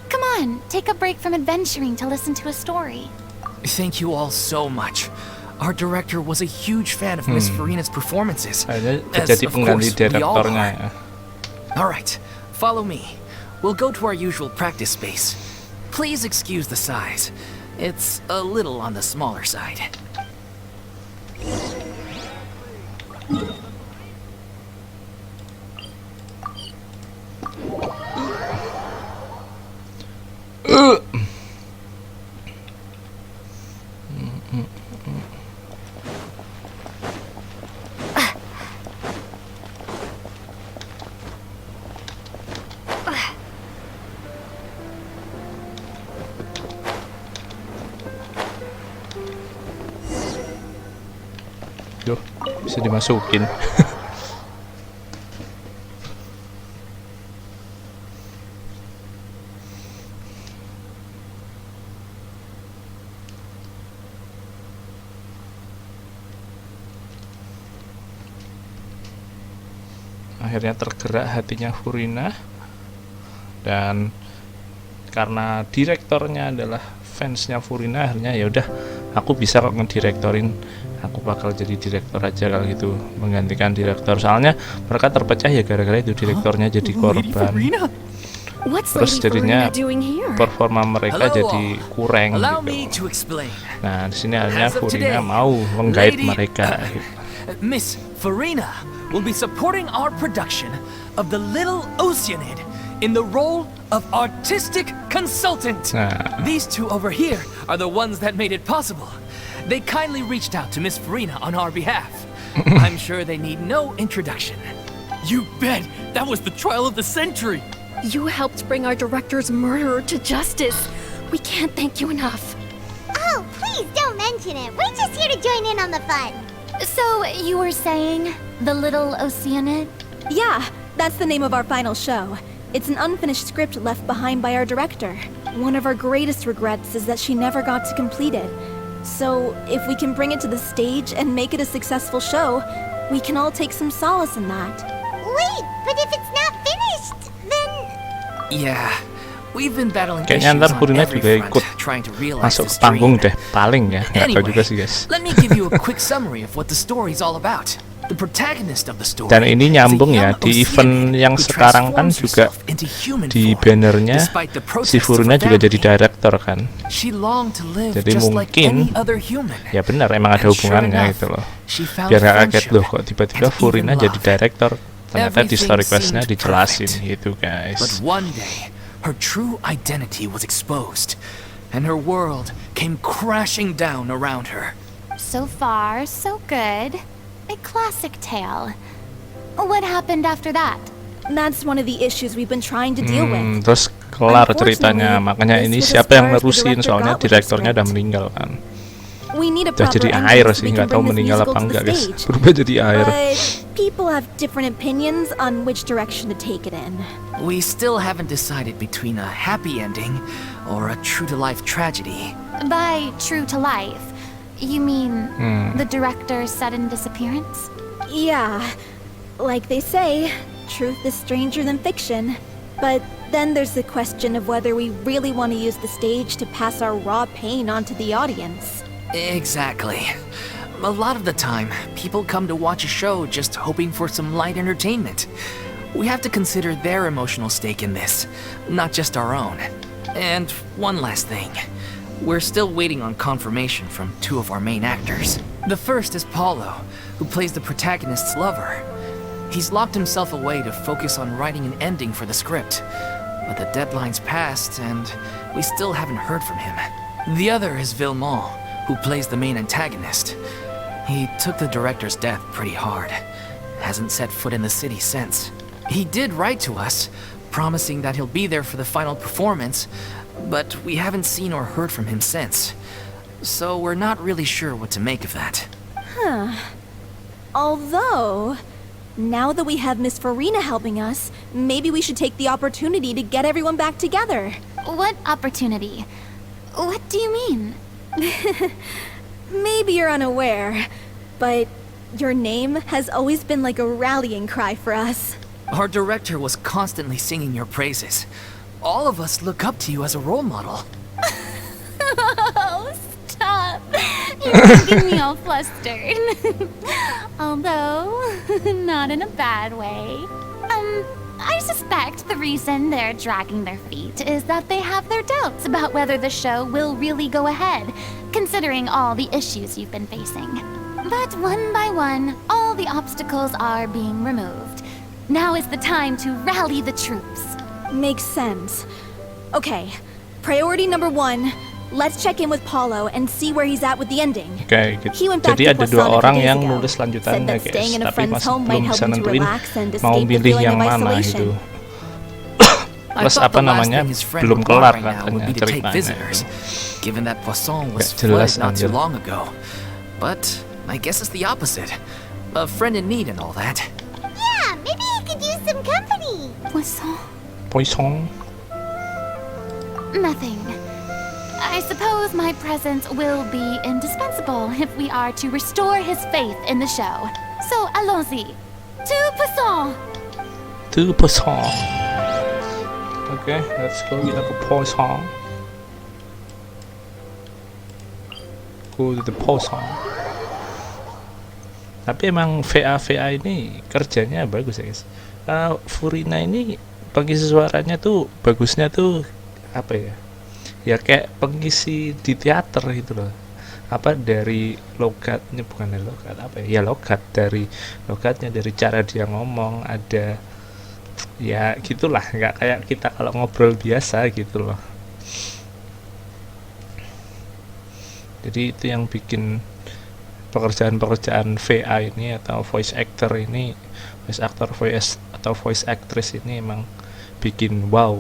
Come on, take a break from adventuring to listen to a story. Thank you all so much. Our director was a huge fan of Miss Farina's performances. Kayaknya As, jadi of pengganti course, we all direktornya are. ya. Alright, follow me. We'll go to our usual practice space. Please excuse the size. It's a little on the smaller side. Duh, bisa dimasukin. Akhirnya tergerak hatinya Furina, dan karena direktornya adalah fansnya Furina, akhirnya ya udah, aku bisa kok ngedirektorin, aku bakal jadi direktor aja kalau gitu, menggantikan direktor. Soalnya mereka terpecah ya gara-gara itu direktornya jadi korban. Terus jadinya performa mereka jadi kurang gitu. Nah, di sini akhirnya Furina mau meng-guide mereka gitu. Miss Farina will be supporting our production of The Little Oceanid in the role of artistic consultant. These two over here are the ones that made it possible. They kindly reached out to Miss Farina on our behalf. I'm sure they need no introduction. You bet! That was the trial of the century! You helped bring our director's murderer to justice. We can't thank you enough. Oh, please don't mention it. We're just here to join in on the fun. So, you were saying The Little Oceanid? Yeah, that's the name of our final show. It's an unfinished script left behind by our director. One of our greatest regrets is that she never got to complete it. So, if we can bring it to the stage and make it a successful show, we can all take some solace in that. Wait, but if it's not finished, then... Yeah, we've been battling Kayaknya issues ntar on Furina every juga front, ikut trying to realize masuk this ke panggung dream. deh, paling ya, nggak tahu juga sih Anyway, guys. let me give you a quick summary of what the story's all about. The protagonist of the story Dan ini is a nyambung ya, young di event Oceanid yang who sekarang kan transforms juga herself into human di form, bannernya despite the si protests of Furina her juga jadi family. director kan. She longed to live Jadi just like mungkin any other human. ya benar emang ada And sure hubungannya enough, gitu loh. she found Biar gak kaget friendship loh kok tiba-tiba and Furina even jadi love. director. Ternyata di story Everything questnya seemed dijelasin perfect. gitu guys. But one day, her true identity was exposed, and her world came crashing down around her. So far, so good. A classic tale. What happened after that? That's one of the issues we've been trying to deal with. Terus kelar ceritanya, Unfortunately, makanya ini this was siapa as yang far as the nerusin, director soalnya got with the direktornya udah script. meninggal kan. We need a Udah proper jadi ending air so sih, we nggak can tahu bring this meninggal musical apa to enggak the guys. stage. Berubah jadi air. But people have different opinions on which direction to take it in. We still haven't decided between a happy ending or a true-to-life tragedy. By true to life, you mean the director's sudden disappearance? Yeah, like they say, truth is stranger than fiction. But then there's the question of whether we really want to use the stage to pass our raw pain onto the audience. Exactly. A lot of the time, people come to watch a show just hoping for some light entertainment. We have to consider their emotional stake in this, not just our own. And one last thing. We're still waiting on confirmation from two of our main actors. The first is Paulo, who plays the protagonist's lover. He's locked himself away to focus on writing an ending for the script. But the deadline's passed, and we still haven't heard from him. The other is Villemont, who plays the main antagonist. He took the director's death pretty hard. Hasn't set foot in the city since. He did write to us, promising that he'll be there for the final performance, but we haven't seen or heard from him since. So we're not really sure what to make of that. Although, now that we have Miss Farina helping us, maybe we should take the opportunity to get everyone back together. What opportunity? What do you mean? Maybe you're unaware, but your name has always been like a rallying cry for us. Our director was constantly singing your praises. All of us look up to you as a role model. Oh, stop. You're making me all flustered. Although, not in a bad way. I suspect the reason they're dragging their feet is that they have their doubts about whether the show will really go ahead, considering all the issues you've been facing. But one by one, all the obstacles are being removed. Now is the time to rally the troops. Makes sense. Okay, priority number 1. Let's check in with Paulo and see where he's at with the ending. Oke, He went back jadi to ada dua Poisson a orang few days yang ago. nulis Said lanjutannya that staying guys, in a tapi friend's masih home belum might help bisa him to nentuin relax and mau escape the milih feeling yang of mana isolation. gitu. I Plus thought apa the last namanya thing his friend belum would want kelar right now would katanya be to take ceritanya. visitors, given that Poisson was Gak jelas, flooded not too anjir. long ago. But I guess it's the opposite. A friend in need and all that. Yeah, maybe he could use some company. Poisson? Poisson. Nothing. I suppose my presence will be indispensable if we are to restore his faith in the show. So, allons-y. To Poisson! To Poisson. Oke, let's go, kita ke Poisson. Go to the Poisson. Tapi emang VA ini kerjanya bagus ya guys. Furina ini pengisi suaranya tuh bagusnya tuh apa ya? Ya kayak pengisi di teater gitu loh. Apa dari logatnya, bukan dari logat, apa ya? Ya logat, dari logatnya, dari cara dia ngomong, ada ya gitulah, nggak kayak kita kalau ngobrol biasa gitu loh. Jadi itu yang bikin pekerjaan-pekerjaan VA ini atau voice actor ini, voice actor, voice atau voice actress ini emang bikin wow.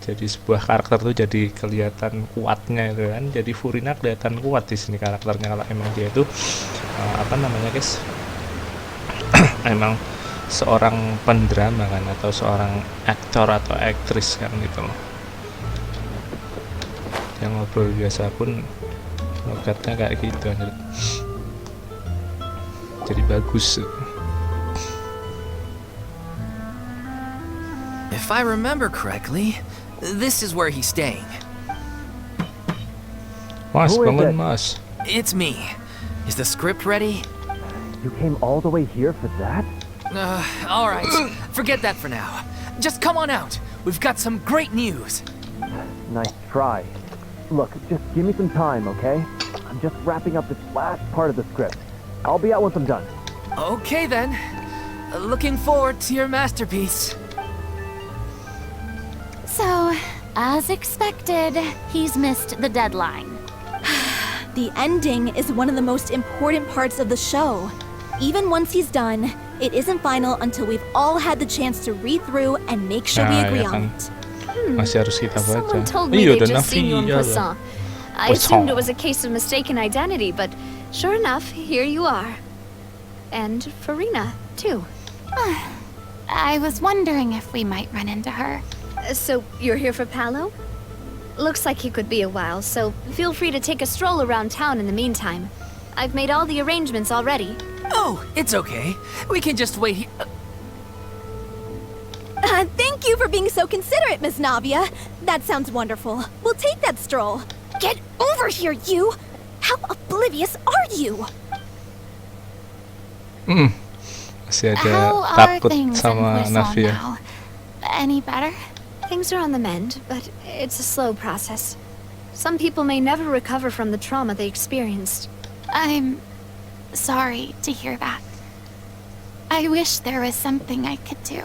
Jadi sebuah karakter tuh jadi kelihatan kuatnya itu kan. Jadi Furina kelihatan kuat di sini karakternya kalau emang dia itu apa namanya guys? Emang seorang pendrama kan, atau seorang aktor atau aktris kan gitu loh. Yang ngobrol biasa pun logatnya kayak gitu anjir. Jadi bagus. If I remember correctly, this is where he's staying. Mas, Who is bangun it? mas. It's me. Is the script ready? You came all the way here for that? All right. Forget that for now. Just come on out. We've got some great news. Nice try. Look, just give me some time, okay? I'm just wrapping up this last part of the script. I'll be out once I'm done. Okay then. Looking forward to your masterpiece. So, as expected, he's missed the deadline. The ending is one of the most important parts of the show. Even once he's done, it isn't final until we've all had the chance to read through and make sure we Nah, agree ya on kan. it. Masih harus kita baca. Someone told me Iya, they'd udah just seen you in Navia loh. Poisson. I Poisson. assumed it was a case of mistaken identity, but sure enough, here you are. And Farina, too. I was wondering if we might run into her. So, you're here for Paolo? Looks like he could be a while, so feel free to take a stroll around town in the meantime. I've made all the arrangements already. Oh, it's okay. We can just wait here. Thank you for being so considerate, Miss Navia. That sounds wonderful. We'll take that stroll. Get over here, you! How oblivious are you? Masih ada How are takut things in sama Poisson Navia. now? Any better? Things are on the mend, but it's a slow process. Some people may never recover from the trauma they experienced. I'm sorry to hear that. I wish there was something I could do.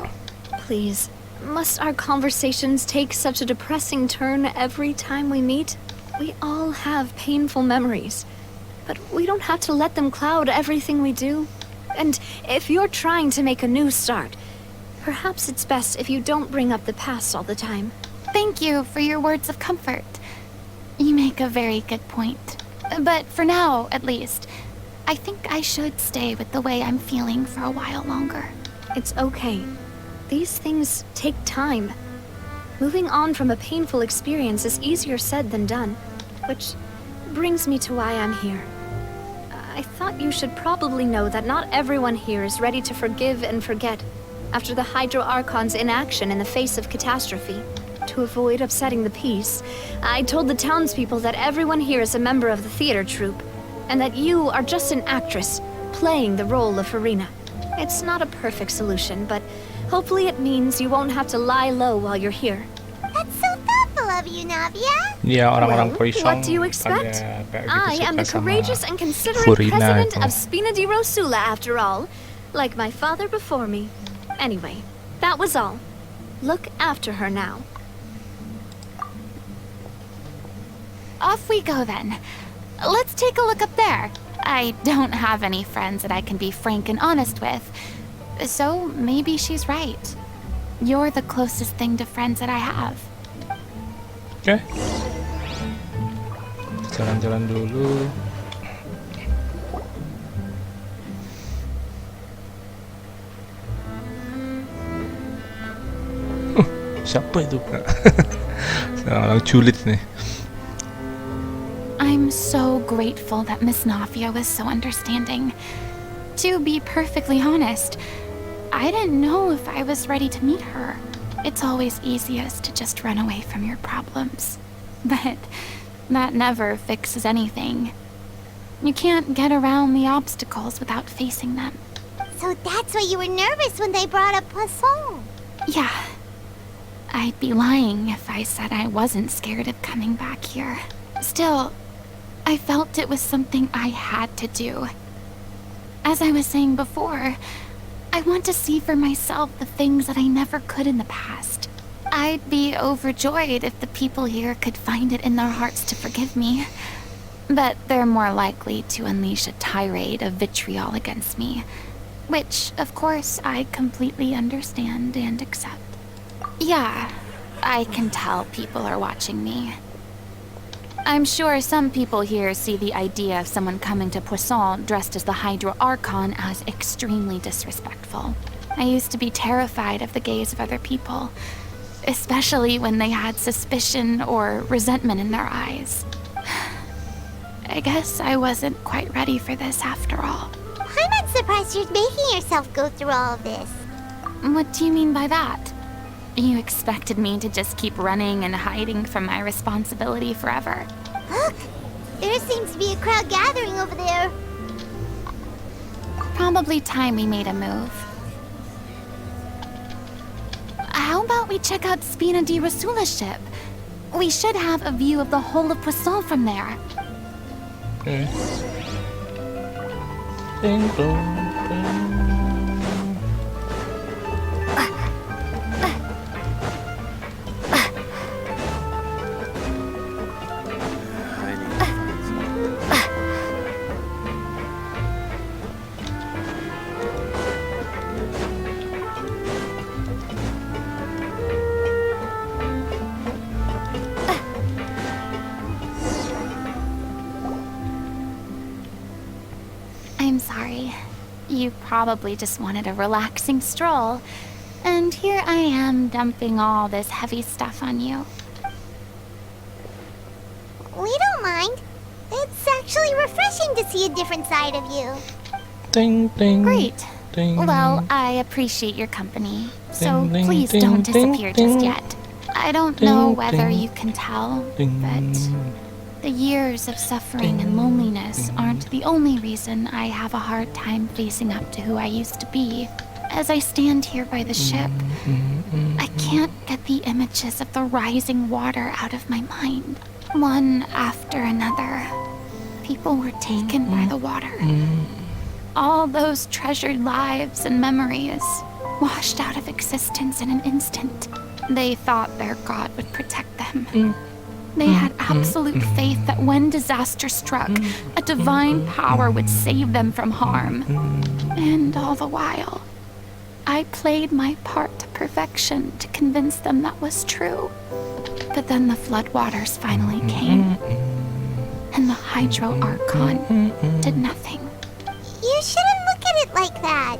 Please, must our conversations take such a depressing turn every time we meet? We all have painful memories, but we don't have to let them cloud everything we do. And if you're trying to make a new start, perhaps it's best if you don't bring up the past all the time. Thank you for your words of comfort. You make a very good point. But for now, at least, I think I should stay with the way I'm feeling for a while longer. It's okay. These things take time. Moving on from a painful experience is easier said than done, which brings me to why I'm here. I thought you should probably know that not everyone here is ready to forgive and forget after the Hydro Archon's inaction in the face of catastrophe. To avoid upsetting the peace, I told the townspeople that everyone here is a member of the theater troupe, and that you are just an actress playing the role of Farina. It's not a perfect solution, but hopefully it means you won't have to lie low while you're here. That's so thoughtful of you, Navia. Ya, orang-orang Well, Poisson what do you expect? ada kayak gitu I am the suka sama courageous and considerate Furina president itu. of Spina di Rosula, after all. Like my father before me. Anyway, that was all. Look after her now. Off we go then. Let's take a look up there. I don't have any friends that I can be frank and honest with, so maybe she's right. You're the closest thing to friends that I have. Oke. Jalan-jalan dulu. Siapa itu, Kak? Orang julid nih. I'm so grateful that Miss Nafia was so understanding. To be perfectly honest, I didn't know if I was ready to meet her. It's always easiest to just run away from your problems. But that never fixes anything. You can't get around the obstacles without facing them. So that's why you were nervous when they brought up Poisson. Yeah. I'd be lying if I said I wasn't scared of coming back here. Still, I felt it was something I had to do. As I was saying before, I want to see for myself the things that I never could in the past. I'd be overjoyed if the people here could find it in their hearts to forgive me. But they're more likely to unleash a tirade of vitriol against me. Which, of course, I completely understand and accept. Yeah, I can tell people are watching me. I'm sure some people here see the idea of someone coming to Poisson dressed as the Hydro Archon as extremely disrespectful. I used to be terrified of the gaze of other people, especially when they had suspicion or resentment in their eyes. I guess I wasn't quite ready for this after all. I'm not surprised you're making yourself go through all of this. What do you mean by that? You expected me to just keep running and hiding from my responsibility forever. Look! There seems to be a crowd gathering over there. Probably time we made a move. How about we check out Spina di Rosula's ship? We should have a view of the whole of Poisson from there. Okay. Ding dong, ding. I'm sorry. You probably just wanted a relaxing stroll. And here I am dumping all this heavy stuff on you. We don't mind. It's actually refreshing to see a different side of you. Ding ding. Great. Ding. Well, I appreciate your company. So Ding, ding, please ding, don't ding, disappear ding. just yet. I don't know Ding, whether ding. you can tell, Ding. but the years of suffering and loneliness aren't the only reason I have a hard time facing up to who I used to be. As I stand here by the ship, I can't get the images of the rising water out of my mind. One after another, people were taken by the water. All those treasured lives and memories washed out of existence in an instant. They thought their god would protect them. They had absolute faith that when disaster struck, a divine power would save them from harm. And all the while, I played my part to perfection to convince them that was true. But then the floodwaters finally came, and the Hydro Archon did nothing. You shouldn't look at it like that.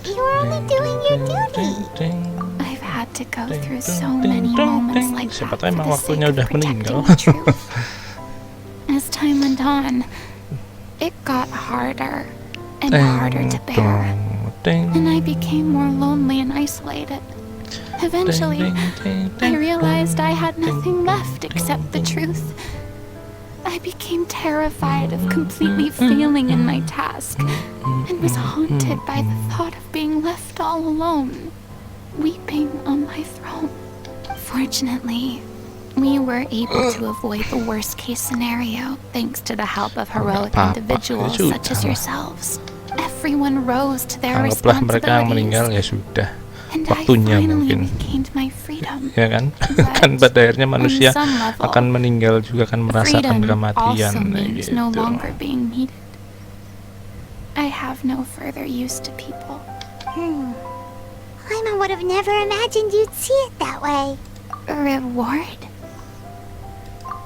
You're only doing your duty. I've had to go through so many moments like that Siapa for tahu emang the waktunya sake of udah protecting meninggal. the truth. As time went on, it got harder and harder to bear, and I became more lonely and isolated. Eventually, I realized I had nothing left except the truth. I became terrified of completely failing in my task, and was haunted by the thought of being left all alone, weeping on my throne. Fortunately, we were able to avoid the worst case scenario thanks to the help of heroic individuals such as yourselves. Everyone rose to their Anggaplah mereka yang meninggal responsibilities, ya sudah. and I Waktunya finally mungkin. regained my freedom. Ya kan? But Kan pada akhirnya manusia on some level, akan meninggal juga, akan merasakan freedom kematian also means gitu. no longer being needed. I have no further use to people. Paimon would have never imagined you'd see it that way. A reward?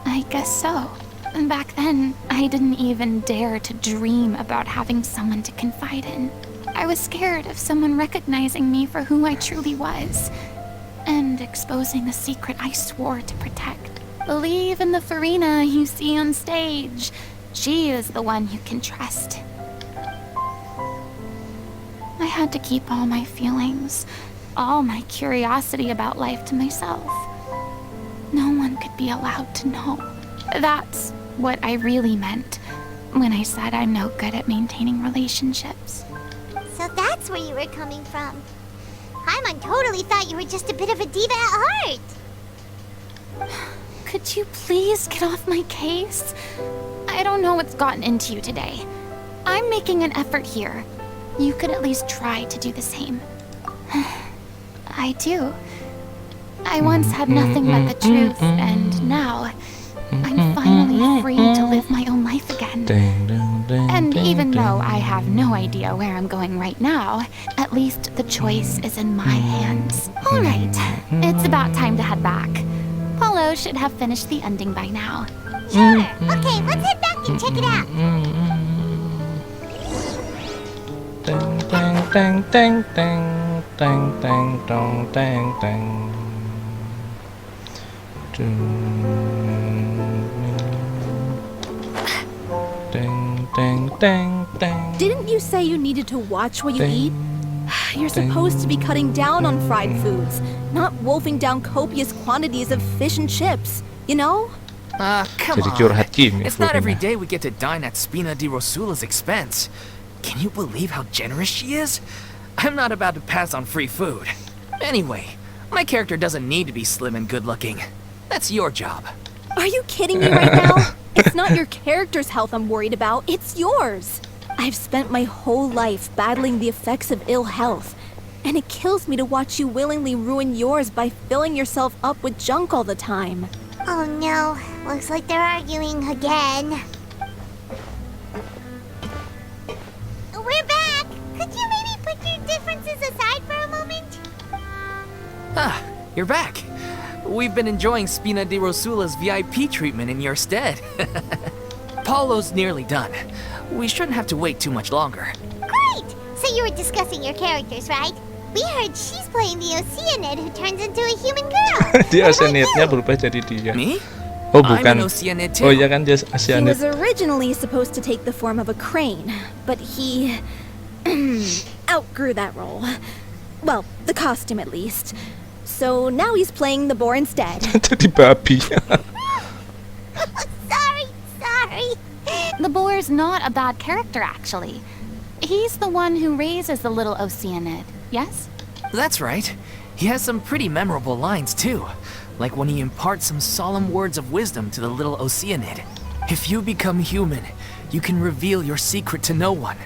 I guess so. And back then, I didn't even dare to dream about having someone to confide in. I was scared of someone recognizing me for who I truly was, and exposing the secret I swore to protect. Believe in the Farina you see on stage. She is the one you can trust. I had to keep all my feelings, all my curiosity about life to myself. No one could be allowed to know. That's what I really meant when I said I'm no good at maintaining relationships. So that's where you were coming from. Paimon totally thought you were just a bit of a diva at heart. Could you please get off my case? I don't know what's gotten into you today. I'm making an effort here. You could at least try to do the same. I do. I once had nothing but the truth, and now I'm finally free to live my own life again. And even though I have no idea where I'm going right now, at least the choice is in my hands. Alright, it's about time to head back. Paulo should have finished the ending by now. Sure. Okay, let's head back and check it out. Teng teng teng teng teng teng teng teng teng. Ding, ding, ding, ding. Didn't you say you needed to watch what you eat? You're supposed to be cutting down on fried foods, not wolfing down copious quantities of fish and chips, you know? Come Jadi on. curhat gini It's not every Florina. day we get to dine at Spina di Rosula's expense. Can you believe how generous she is? I'm not about to pass on free food. Anyway, my character doesn't need to be slim and good looking. That's your job. Are you kidding me right now? It's not your character's health I'm worried about, it's yours. I've spent my whole life battling the effects of ill health, and it kills me to watch you willingly ruin yours by filling yourself up with junk all the time. Oh no, looks like they're arguing again. We're back! Could you maybe put your differences aside for a moment? Ah, you're back. We've been enjoying Spina di Rosula's VIP treatment in your stead. Paulo's nearly done. We shouldn't have to wait too much longer. Great! So you were discussing your characters, right? We heard she's playing the Oceanid who turns into a human girl. Dia What about Oceanidnya you? berubah jadi dia. Me? Oh I'm bukan. an Oceanid too. Oh iya kan dia He Oceanid. was originally supposed to take the form of a crane, but he outgrew that role. Well, the costume at least. So now he's playing the boar instead. Jadi babi. Sorry. The boar's not a bad character, actually. He's the one who raises the little Oceanid, yes? That's right. He has some pretty memorable lines too. Like when he imparts some solemn words of wisdom to the little Oceanid. If you become human, you can reveal your secret to no one.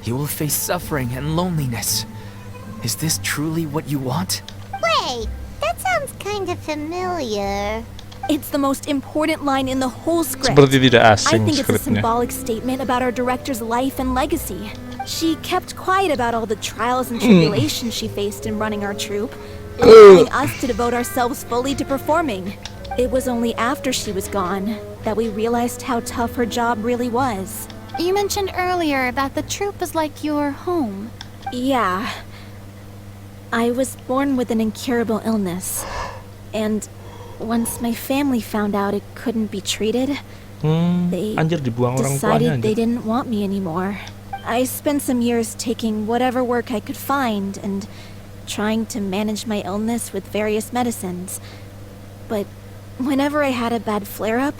You will face suffering and loneliness. Is this truly what you want? Wait, that sounds kind of familiar. It's the most important line in the whole script. Seperti tidak I asing think it's a skripnya. symbolic statement about our director's life and legacy. She kept quiet about all the trials and tribulations she faced in running our troupe, allowing us to devote ourselves fully to performing. It was only after she was gone that we realized how tough her job really was. You mentioned earlier that the troop was like your home. Yeah. I was born with an incurable illness. And once my family found out it couldn't be treated, they Anjir, dibuang orang tuanya decided they anjir. didn't want me anymore. I spent some years taking whatever work I could find and trying to manage my illness with various medicines. But whenever I had a bad flare-up,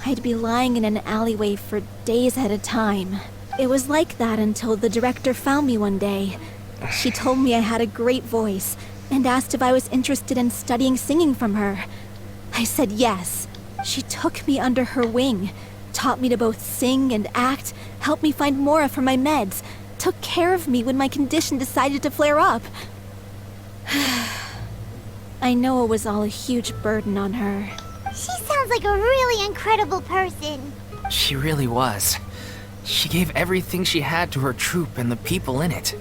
I'd be lying in an alleyway for days at a time. It was like that until the director found me one day. She told me I had a great voice and asked if I was interested in studying singing from her. I said yes. She took me under her wing, taught me to both sing and act, helped me find Mora for my meds, took care of me when my condition decided to flare up. I know it was all a huge burden on her. She sounds like a really incredible person. She really was. She gave everything she had to her troupe and the people in it.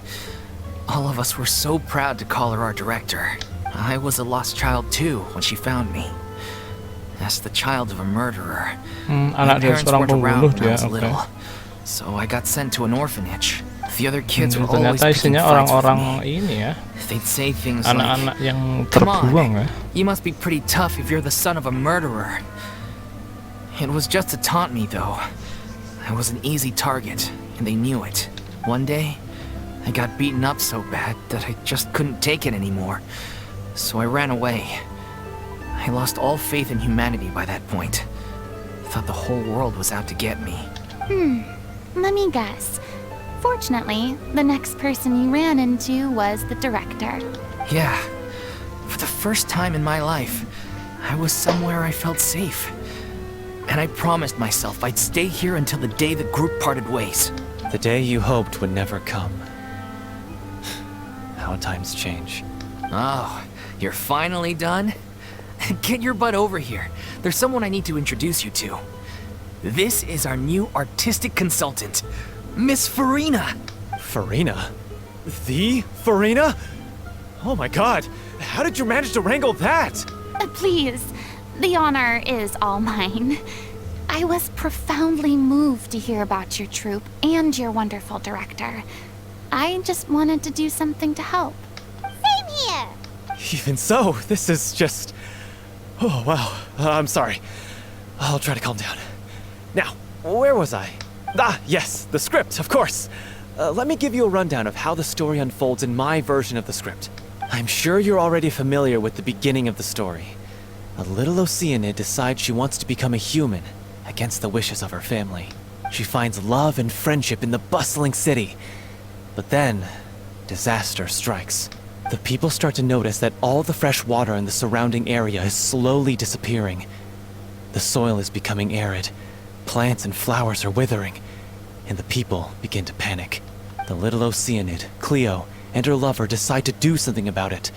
All of us were so proud to call her our director. I was a lost child too when she found me. As the child of a murderer. My Anak dari parents seorang weren't around pembunuh when I dia, was oke. little, so I got sent to an orphanage. The other kids were always Ternyata picking isinya fights with orang-orang me. ini ya, They'd say things like, anak-anak yang "Come terbuang ya. on, you must be pretty tough if you're the son of a murderer." It was just to taunt me, though. I was an easy target, and they knew it. One day, I got beaten up so bad that I just couldn't take it anymore. So I ran away. I lost all faith in humanity by that point. I thought the whole world was out to get me. Let me guess. Fortunately, the next person you ran into was the director. Yeah. For the first time in my life, I was somewhere I felt safe. And I promised myself I'd stay here until the day the group parted ways. The day you hoped would never come. How times change. Oh, you're finally done? Get your butt over here. There's someone I need to introduce you to. This is our new artistic consultant, Miss Farina. Farina? The Farina? Oh my god, how did you manage to wrangle that? Please, the honor is all mine. I was profoundly moved to hear about your troupe and your wonderful director. I just wanted to do something to help. Same here. Even so, this is just... Oh, wow. I'm sorry. I'll try to calm down. Now, where was I? Ah, yes, the script, of course. Let me give you a rundown of how the story unfolds in my version of the script. I'm sure you're already familiar with the beginning of the story. A little Oceanid decides she wants to become a human, against the wishes of her family. She finds love and friendship in the bustling city. But then, disaster strikes. The people start to notice that all the fresh water in the surrounding area is slowly disappearing. The soil is becoming arid, plants and flowers are withering, and the people begin to panic. The little Oceanid, Cleo, and her lover decide to do something about it,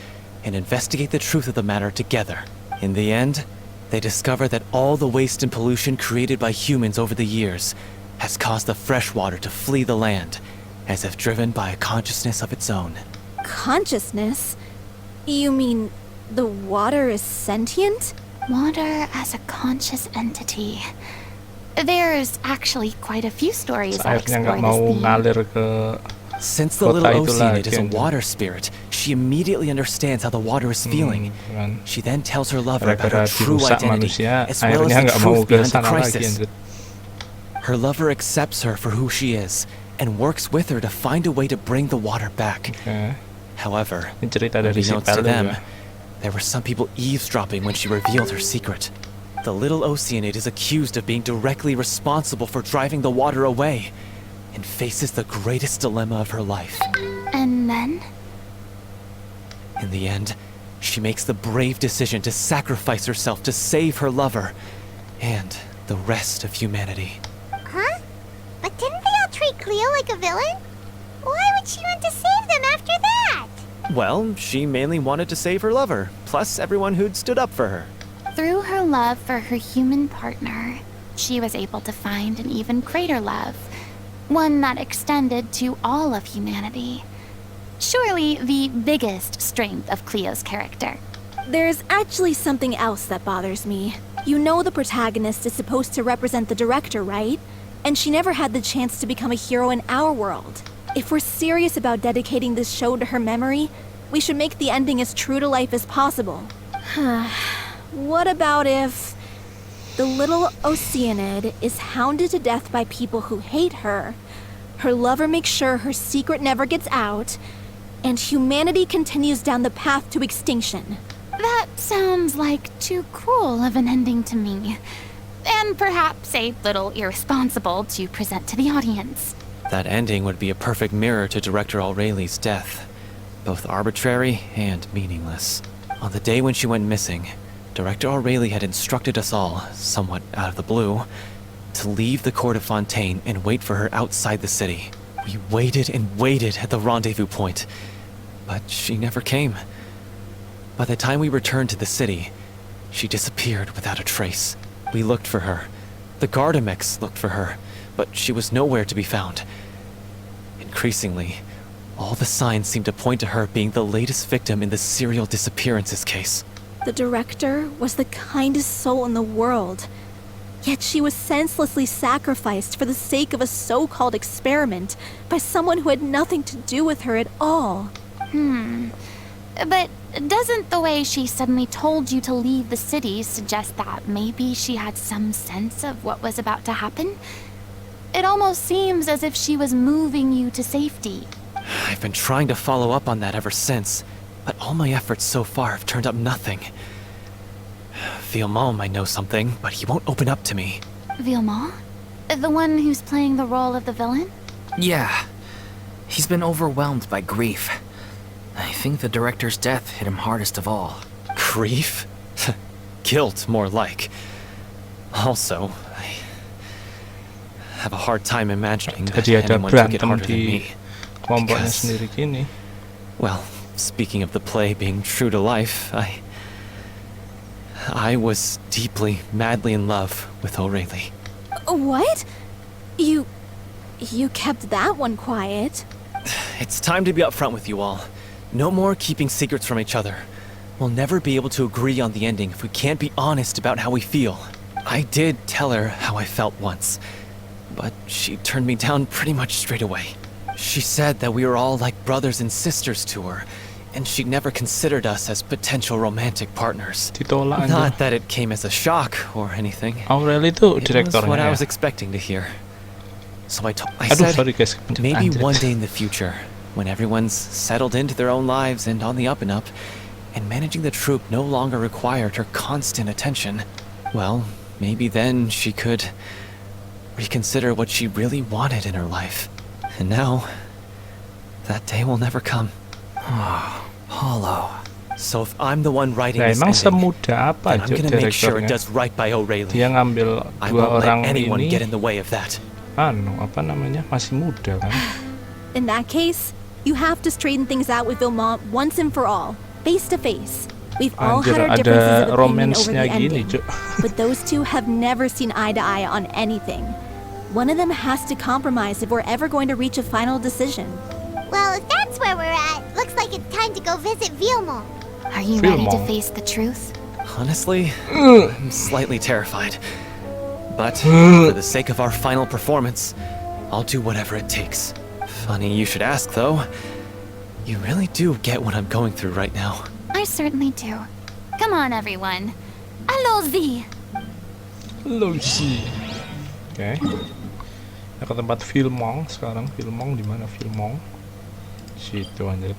and investigate the truth of the matter together. In the end, they discover that all the waste and pollution created by humans over the years has caused the fresh water to flee the land, as if driven by a consciousness of its own. Consciousness? You mean the water is sentient? Water as a conscious entity. There's actually quite a few stories that Airnya explore nggak mau this theme. ngalir ke Since the kota little itu Oceanid lagi, is a anjir. water spirit, she immediately understands how the water is feeling. kan. She then tells her lover about Gara-gara her true dirusak identity, manusia, as well airnya as the nggak mau truth ke behind the sana lagi crisis. anjir. Her lover accepts her for who she is, and works with her to find a way to bring the water back. Oke. However, Ini cerita dari si unbeknownst to Pel them, ya. there were some people eavesdropping when she revealed her secret. The little Oceanid is accused of being directly responsible for driving the water away, and faces the greatest dilemma of her life. And then? In the end, she makes the brave decision to sacrifice herself to save her lover, and the rest of humanity. Huh? But didn't they all treat Cleo like a villain? Why would she want to save them after that? Well, she mainly wanted to save her lover, plus everyone who'd stood up for her. Through her love for her human partner, she was able to find an even greater love, one that extended to all of humanity. Surely the biggest strength of Cleo's character. there's actually something else that bothers me. You know the protagonist is supposed to represent the director, right? And she never had the chance to become a hero in our world. If we're serious about dedicating this show to her memory, we should make the ending as true to life as possible. What about if the little Oceanid is hounded to death by people who hate her, her lover makes sure her secret never gets out, and humanity continues down the path to extinction? That sounds like too cruel of an ending to me. And perhaps a little irresponsible to present to the audience. That ending would be a perfect mirror to Director Aureli's death. Both arbitrary and meaningless. On the day when she went missing, Director Aureli had instructed us all, somewhat out of the blue, to leave the court of Fontaine and wait for her outside the city. We waited and waited at the rendezvous point, but she never came. By the time we returned to the city, she disappeared without a trace. We looked for her. The Gardamex looked for her, but she was nowhere to be found. Increasingly, all the signs seemed to point to her being the latest victim in the serial disappearances case. The director was the kindest soul in the world. Yet she was senselessly sacrificed for the sake of a so-called experiment by someone who had nothing to do with her at all. But doesn't the way she suddenly told you to leave the city suggest that maybe she had some sense of what was about to happen? It almost seems as if she was moving you to safety. I've been trying to follow up on that ever since, but all my efforts so far have turned up nothing. Villemont might know something, but he won't open up to me. Villemont? The one who's playing the role of the villain? Yeah. He's been overwhelmed by grief. I think the director's death hit him hardest of all. Grief? Guilt, more like. Also, I have a hard time imagining that Jadi ada anyone took it berantem harder than di me. kelompoknya Because- sendiri gini. Well, speaking of the play being true to life, I was deeply, madly in love with Aureli. What? You kept that one quiet. It's time to be upfront with you all. No more keeping secrets from each other. We'll never be able to agree on the ending if we can't be honest about how we feel. I did tell her how I felt once, but she turned me down pretty much straight away. She said that we were all like brothers and sisters to her, and she never considered us as potential romantic partners. Ditolak Not aja. that it came as a shock or anything. Aureli itu It was direktornya what I ya. was expecting to hear. So I Aduh, said, sorry guys. maybe Anjir. one day in the future, when everyone's settled into their own lives and on the up and up, and managing the troupe no longer required her constant attention, well, maybe then she could reconsider what she really wanted in her life. And now, that day will never come. Hollow. So if I'm the one writing Nah, this emang ending, semudah apa then I'm aja gonna make sure it direktornya? does right by Aureli. Dia ngambil I dua won't orang let anyone ini, get in the way of that. apa namanya, masih muda kan? In that case, you have to straighten things out with Villemont once and for all, face to face. We've all Anjir, had our ada differences of opinion over romance-nya the gini, ending, Cuk. but those two have never seen eye to eye on anything. One of them has to compromise if we're ever going to reach a final decision. Well, if that's where we're at, looks like it's time to go visit Villemont. Are you ready to Villemont. face the truth? Honestly, I'm slightly terrified. But for the sake of our final performance, I'll do whatever it takes. Funny you should ask, though. You really do get what I'm going through right now. I certainly do. Come on, everyone. Allons-y! Lucy. Oke. Kita ke tempat Villemont sekarang. Villemont di mana Villemont? Situ anjir.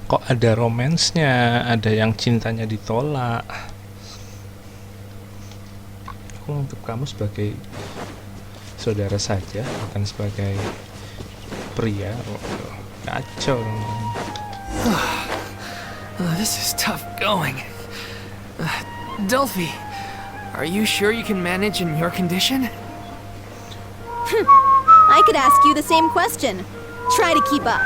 Kok ada romansnya, ada yang cintanya ditolak. Aku menganggap kamu sebagai saudara saja, bukan sebagai pria. Kacau. This is tough going. Delphi, are you sure you can manage in your condition? I could ask you the same question. Try to keep up.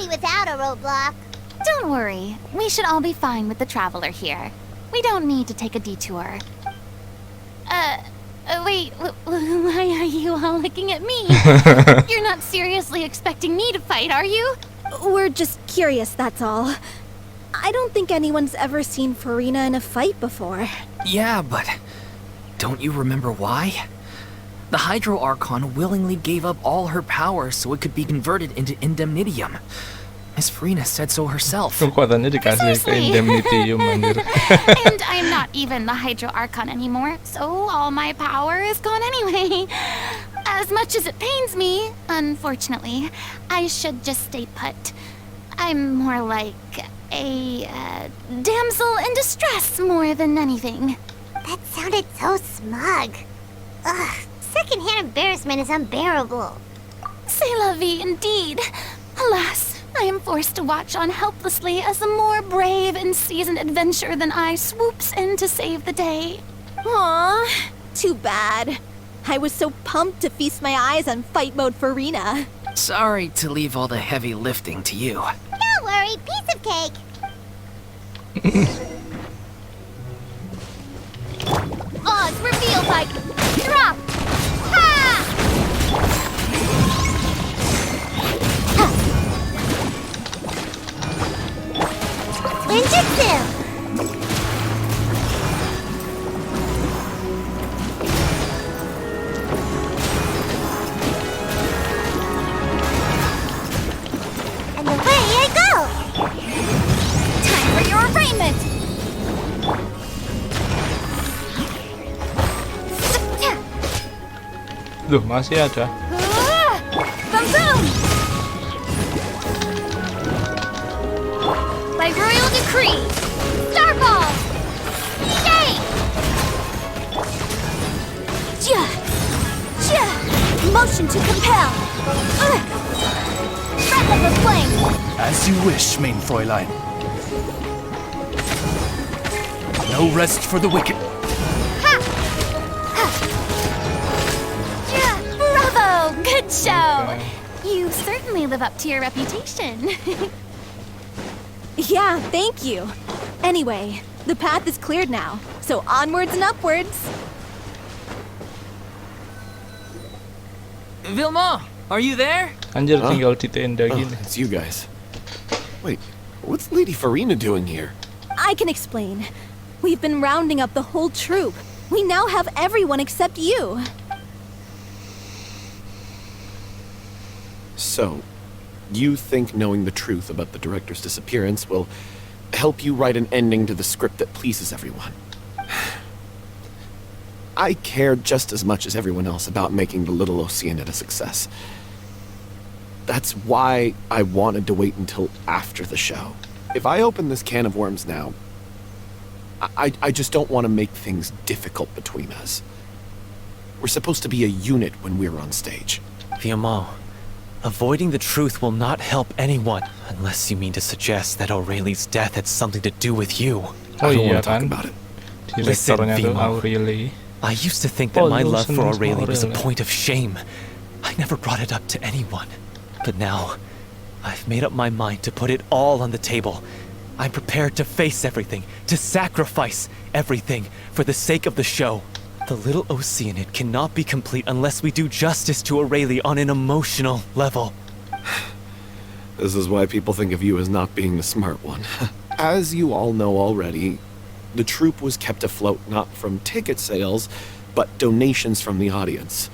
easy without a roadblock. Don't worry. We should all be fine with the traveler here. We don't need to take a detour. Wait, why are you all looking at me? You're not seriously expecting me to fight, are you? We're just curious, that's all. I don't think anyone's ever seen Farina in a fight before. Yeah, but don't you remember why? The Hydro Archon willingly gave up all her power so it could be converted into Indemnitium. Miss Farina said so herself. Kekuatannya dikasih ke Precisely. Indemnitium anjir. And I'm not even the Hydro Archon anymore, so all my power is gone anyway. As much as it pains me, unfortunately, I should just stay put. I'm more like a damsel in distress more than anything. That sounded so smug. Ugh, secondhand embarrassment is unbearable. C'est la vie indeed. Alas, I am forced to watch on helplessly as a more brave and seasoned adventurer than I swoops in to save the day. Aw, too bad. I was so pumped to feast my eyes on fight mode Farina. Sorry to leave all the heavy lifting to you. Don't worry, piece of cake. Oz, reveal like drop. Ha! Ninjutsu! And away I go! Time for your arraignment. Duh, masih ada. Boom boom! By royal decree, Starball! Yay! Motion to compel. Breath of the flame! As you wish, main Fräulein. No rest for the wicked. Bravo! Good show! You certainly live up to your reputation. Yeah, thank you. Anyway, the path is cleared now, so onwards and upwards. Vilma, are you there? Anjir tinggal di tenda Oh, gini. it's you guys. Wait, what's Lady Farina doing here? I can explain. We've been rounding up the whole troop. We now have everyone except you. So, you think knowing the truth about the director's disappearance will help you write an ending to the script that pleases everyone? I care just as much as everyone else about making the little Oceanid a success. That's why I wanted to wait until after the show. If I open this can of worms now, I just don't want to make things difficult between us. We're supposed to be a unit when we're on stage. Viamo, avoiding the truth will not help anyone, unless you mean to suggest that Aurelie's death had something to do with you. Oh I don't iya want to talk kan. about it. Direktornya tuh Vimo. Aurelie. I used to think that Oh, my you love for seneng sama Aurelie was a Aurelie. point of shame. I never brought it up to anyone. But now, I've made up my mind to put it all on the table. I'm prepared to face everything, to sacrifice everything for the sake of the show. The little Oceanid cannot be complete unless we do justice to Aurelie on an emotional level. This is why people think of you as not being the smart one. As you all know already, the troupe was kept afloat not from ticket sales, but donations from the audience.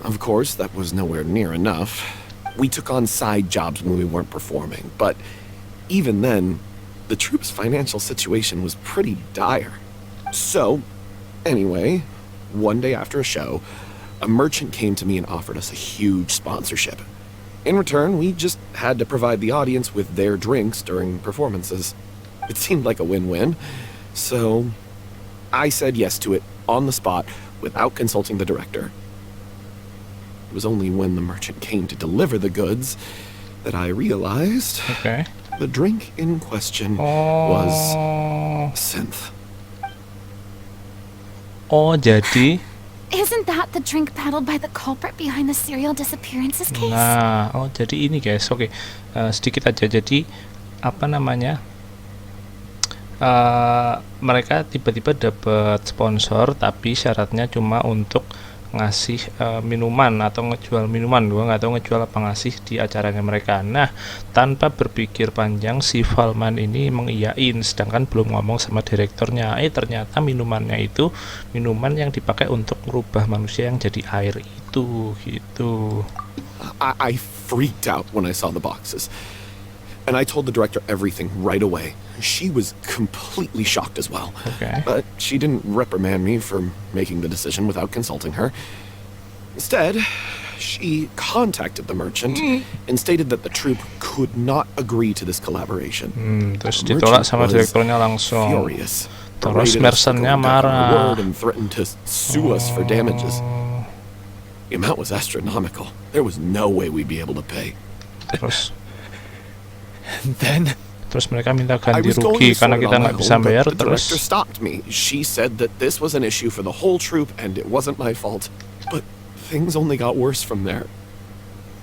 Of course, that was nowhere near enough. We took on side jobs when we weren't performing, but even then, the troupe's financial situation was pretty dire. So, anyway, one day after a show, a merchant came to me and offered us a huge sponsorship. In return, we just had to provide the audience with their drinks during performances. It seemed like a win-win, so I said yes to it on the spot without consulting the director. It was only when the merchant came to deliver the goods that I realized Oke. the drink in question Oh. was synth. Oh, jadi Isn't that the drink peddled by the culprit behind the serial disappearances case? Nah, oh jadi ini guys, oke. Sedikit aja, jadi apa namanya, mereka tiba-tiba dapat sponsor tapi syaratnya cuma untuk ngasih minuman atau ngejual minuman, gua nggak tahu ngejual apa ngasih di acaranya mereka. Nah, tanpa berpikir panjang si Valman ini mengiyain, sedangkan belum ngomong sama direkturnya. Ternyata minumannya itu minuman yang dipakai untuk merubah manusia yang jadi air itu, gitu. I freaked out when I saw the boxes. And I told the director everything right away. She was completely shocked as well. Okay. But she didn't reprimand me for making the decision without consulting her. Instead, she contacted the merchant and stated that the troupe could not agree to this collaboration. Terus The ditolak merchant sama was direkturnya langsung. furious. Terus Berated us for mercennya going back on our marah. word and threatened to sue us for damages. The amount was astronomical. There was no way we'd be able to pay. Terus And then, mereka minta I ganti was going rugi to karena sort it kita on my nggak bisa own, but bayar. the director Terus stopped me. She said that this was an issue for the whole troupe and it wasn't my fault. But things only got worse from there.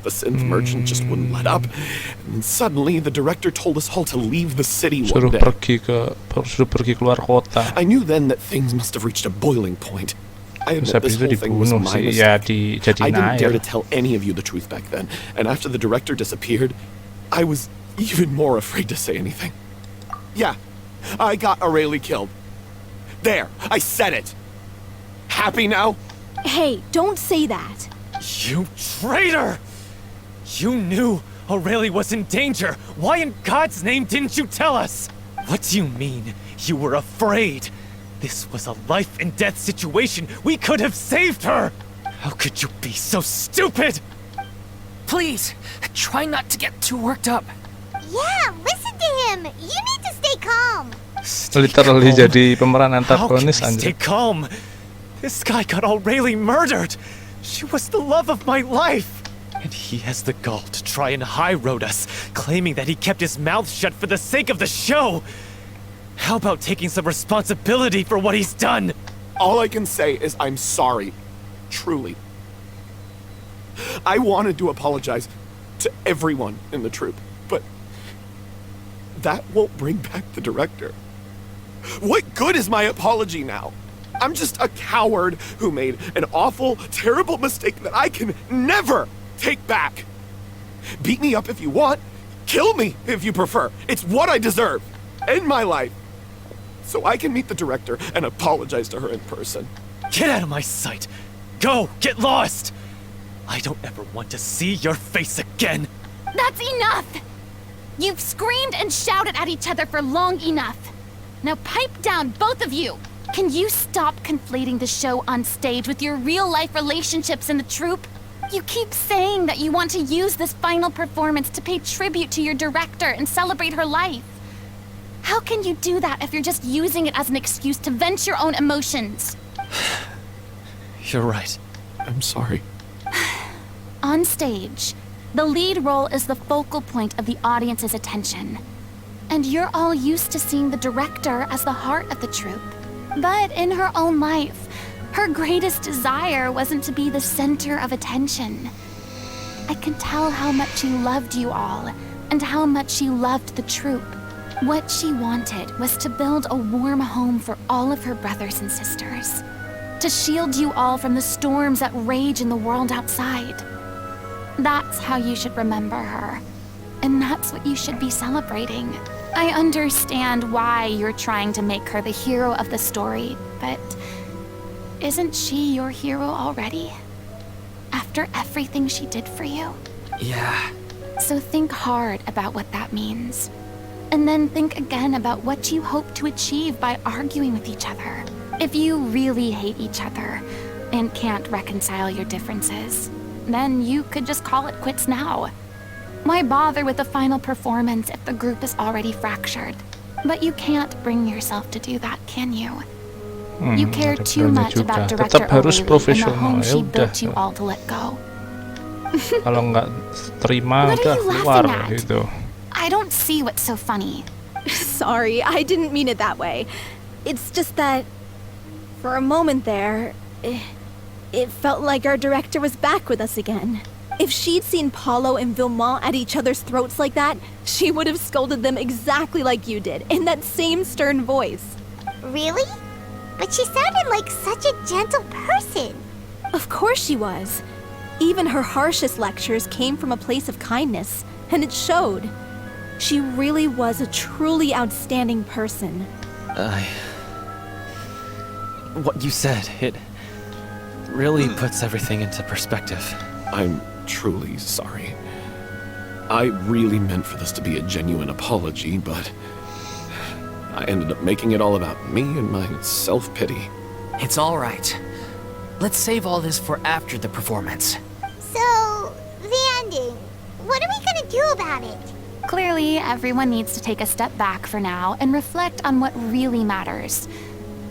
The synth merchant just wouldn't let up, and suddenly the director told us all to leave the city suruh one day. pergi keluar kota. I knew then that things must have reached a boiling point. I Terus admit habis this itu whole thing was dibunuh my sih, mistake. ya I dijadiin didn't dare air. to tell any of you the truth back then, and after the director disappeared, I was even more afraid to say anything. Yeah, I got Aurelie killed. There, I said it. Happy now? Hey, don't say that. you traitor! You knew Aurelie was in danger. Why in God's name didn't you tell us? What do you mean? You were afraid? This was a life and death situation. We could have saved her. How could you be so stupid? Please, try not to get too worked up. Yeah, listen to him. You need to stay calm. Literally calm. jadi pemeran How can antagonis I stay anjir. calm? This guy got Aurelie murdered. She was the love of my life. And he has the gall to try and high road us, claiming that he kept his mouth shut for the sake of the show. How about taking some responsibility for what he's done? All I can say is I'm sorry. Truly. I wanted to apologize to everyone in the troupe, but that won't bring back the director. What good is my apology now? I'm just a coward who made an awful, terrible mistake that I can never take back. Beat me up if you want. Kill me if you prefer. It's what I deserve. End my life. So I can meet the director and apologize to her in person. Get out of my sight. Go, get lost. I don't ever want to see your face again. That's enough! You've screamed and shouted at each other for long enough. Now pipe down, both of you! Can you stop conflating the show on stage with your real-life relationships in the troupe? You keep saying that you want to use this final performance to pay tribute to your director and celebrate her life. How can you do that if you're just using it as an excuse to vent your own emotions? You're right. I'm sorry. On stage, the lead role is the focal point of the audience's attention. And you're all used to seeing the director as the heart of the troupe. But in her own life, her greatest desire wasn't to be the center of attention. I can tell how much she loved you all, and how much she loved the troupe. What she wanted was to build a warm home for all of her brothers and sisters. To shield you all from the storms that rage in the world outside. That's how you should remember her. And that's what you should be celebrating. I understand why you're trying to make her the hero of the story, but isn't she your hero already? After everything she did for you? Yeah. So think hard about what that means. And then think again about what you hope to achieve by arguing with each other. If you really hate each other and can't reconcile your differences, then you could just call it quits now. Why bother with the final performance if the group is already fractured? But you can't bring yourself to do that, can you? You care too much about Director Tetap harus Aurelie and the profesional, home ya she udah. built you all to let go. Kalau nggak terima What are udah you keluar laughing at? gitu. I don't see what's so funny. Sorry, I didn't mean it that way. It's just that, for a moment there, It felt like our director was back with us again. If she'd seen Paulo and Vilmont at each other's throats like that, she would have scolded them exactly like you did, in that same stern voice. Really? But she sounded like such a gentle person. Of course she was. Even her harshest lectures came from a place of kindness, and it showed. She really was a truly outstanding person. What you said, it really puts everything into perspective. I'm truly sorry. I really meant for this to be a genuine apology, but I ended up making it all about me and my self-pity. It's all right. Let's save all this for after the performance. So, the ending. What are we gonna do about it? Clearly, everyone needs to take a step back for now and reflect on what really matters.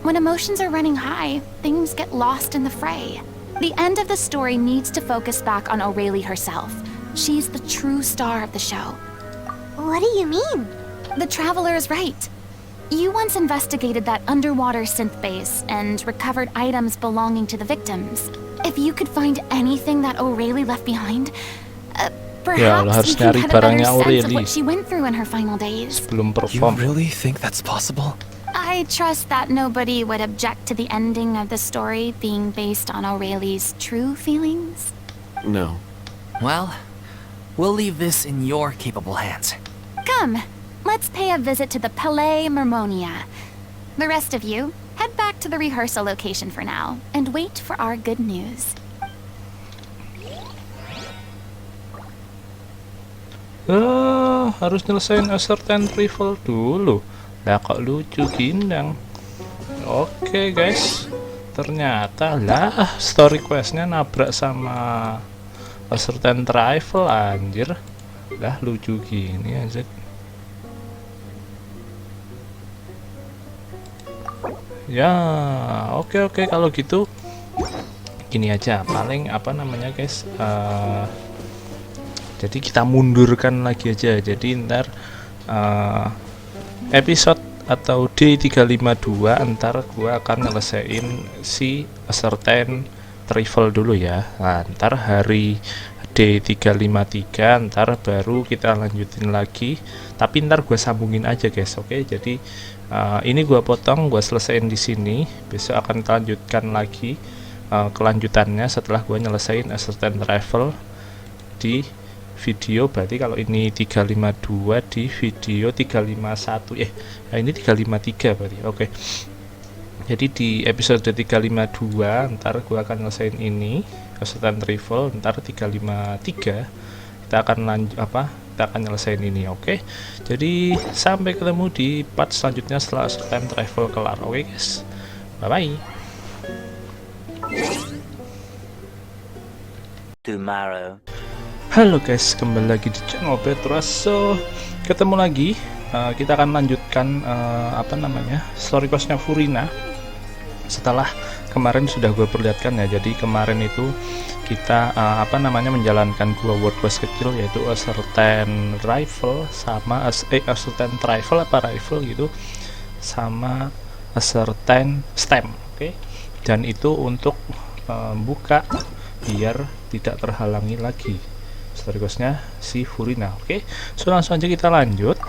When emotions are running high, things get lost in the fray. The end of the story needs to focus back on Aurelie herself. She's the true star of the show. What do you mean? The Traveler is right. You once investigated that underwater synth base and recovered items belonging to the victims. If you could find anything that Aurelie left behind, perhaps harus we can nyari get a better barangnya sense of Aurelie what she went through in her final days. sebelum You perform. really think that's possible? I trust that nobody would object to the ending of the story being based on Aurelie's true feelings. No. Well, we'll leave this in your capable hands. Come, let's pay a visit to the Palais Mermonia. The rest of you, head back to the rehearsal location for now and wait for our good news. Harus nyelesain a certain rival dulu. Lah kok lucu gindang. Oke guys, ternyata lah story questnya nabrak sama a certain rival anjir. Lah lucu gini aja. Ya, oke kalau gitu gini aja paling apa namanya guys. Jadi kita mundurkan lagi aja. Jadi ntar episode atau D352 ntar gua akan nyelesain si a certain rival dulu ya. Nah, ntar hari D353 ntar baru kita lanjutin lagi, tapi ntar gua sambungin aja guys. Oke, jadi ini gua potong, gua selesaiin di sini. Besok akan kita lanjutkan lagi kelanjutannya setelah gua nyelesain a certain rival di video. Berarti kalau ini 352 di video 351 ini 353 berarti. Oke. Jadi di episode 352 ntar gua akan nyelesain ini kesulitan rival, ntar 353 kita akan kita akan nyelesain ini. Oke. Jadi sampai ketemu di part selanjutnya setelah kesulitan rival kelar. Oke guys. Bye bye. Tomorrow. Halo guys, kembali lagi di channel BadRush. So, ketemu lagi. Kita akan lanjutkan story questnya Furina. Setelah kemarin sudah gue perlihatkan ya. Jadi kemarin itu kita menjalankan dua world quest kecil, yaitu a certain rival sama a certain rival gitu, sama a certain stem. Oke. Dan itu untuk buka biar tidak terhalangi lagi story questnya si Furina. Oke, so langsung aja kita lanjut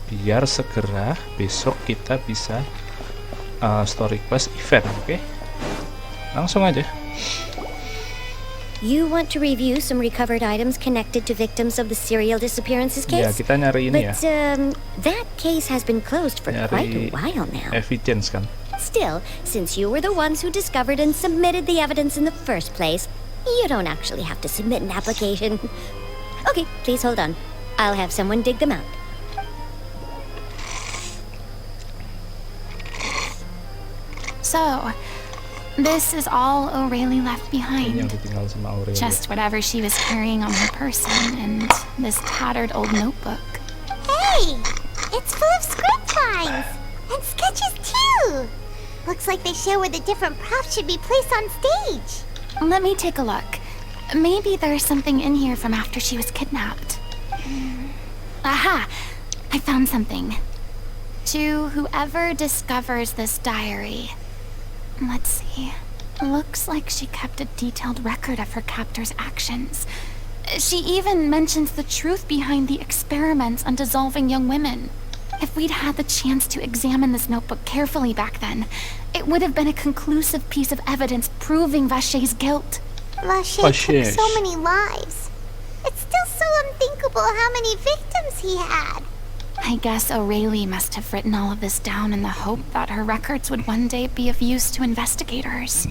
biar segera besok kita bisa story quest event. Oke, langsung aja. You want to review some recovered items connected to victims of the serial disappearances case? Ya, kita nyari ini but, that case has been closed for quite a while now. Evidence kan. Still, since you were the ones who discovered and submitted the evidence in the first place, you don't actually have to submit an application. Okay, please hold on. I'll have someone dig them out. So, this is all Aurelie left Ini behind. yang ditinggal sama Aurelie. Just whatever she was carrying on her person and this tattered old notebook. Hey! It's full of script lines! And sketches too! Looks like they show where the different props should be placed on stage. Let me take a look. Maybe there's something in here from after she was kidnapped. Aha! I found something. To whoever discovers this diary. Let's see. Looks like she kept a detailed record of her captor's actions. She even mentions the truth behind the experiments on dissolving young women. If we'd had the chance to examine this notebook carefully back then, it would have been a conclusive piece of evidence proving Vacher's guilt. Vacher took so many lives. It's still so unthinkable how many victims he had. I guess Aurelie must have written all of this down in the hope that her records would one day be of use to investigators.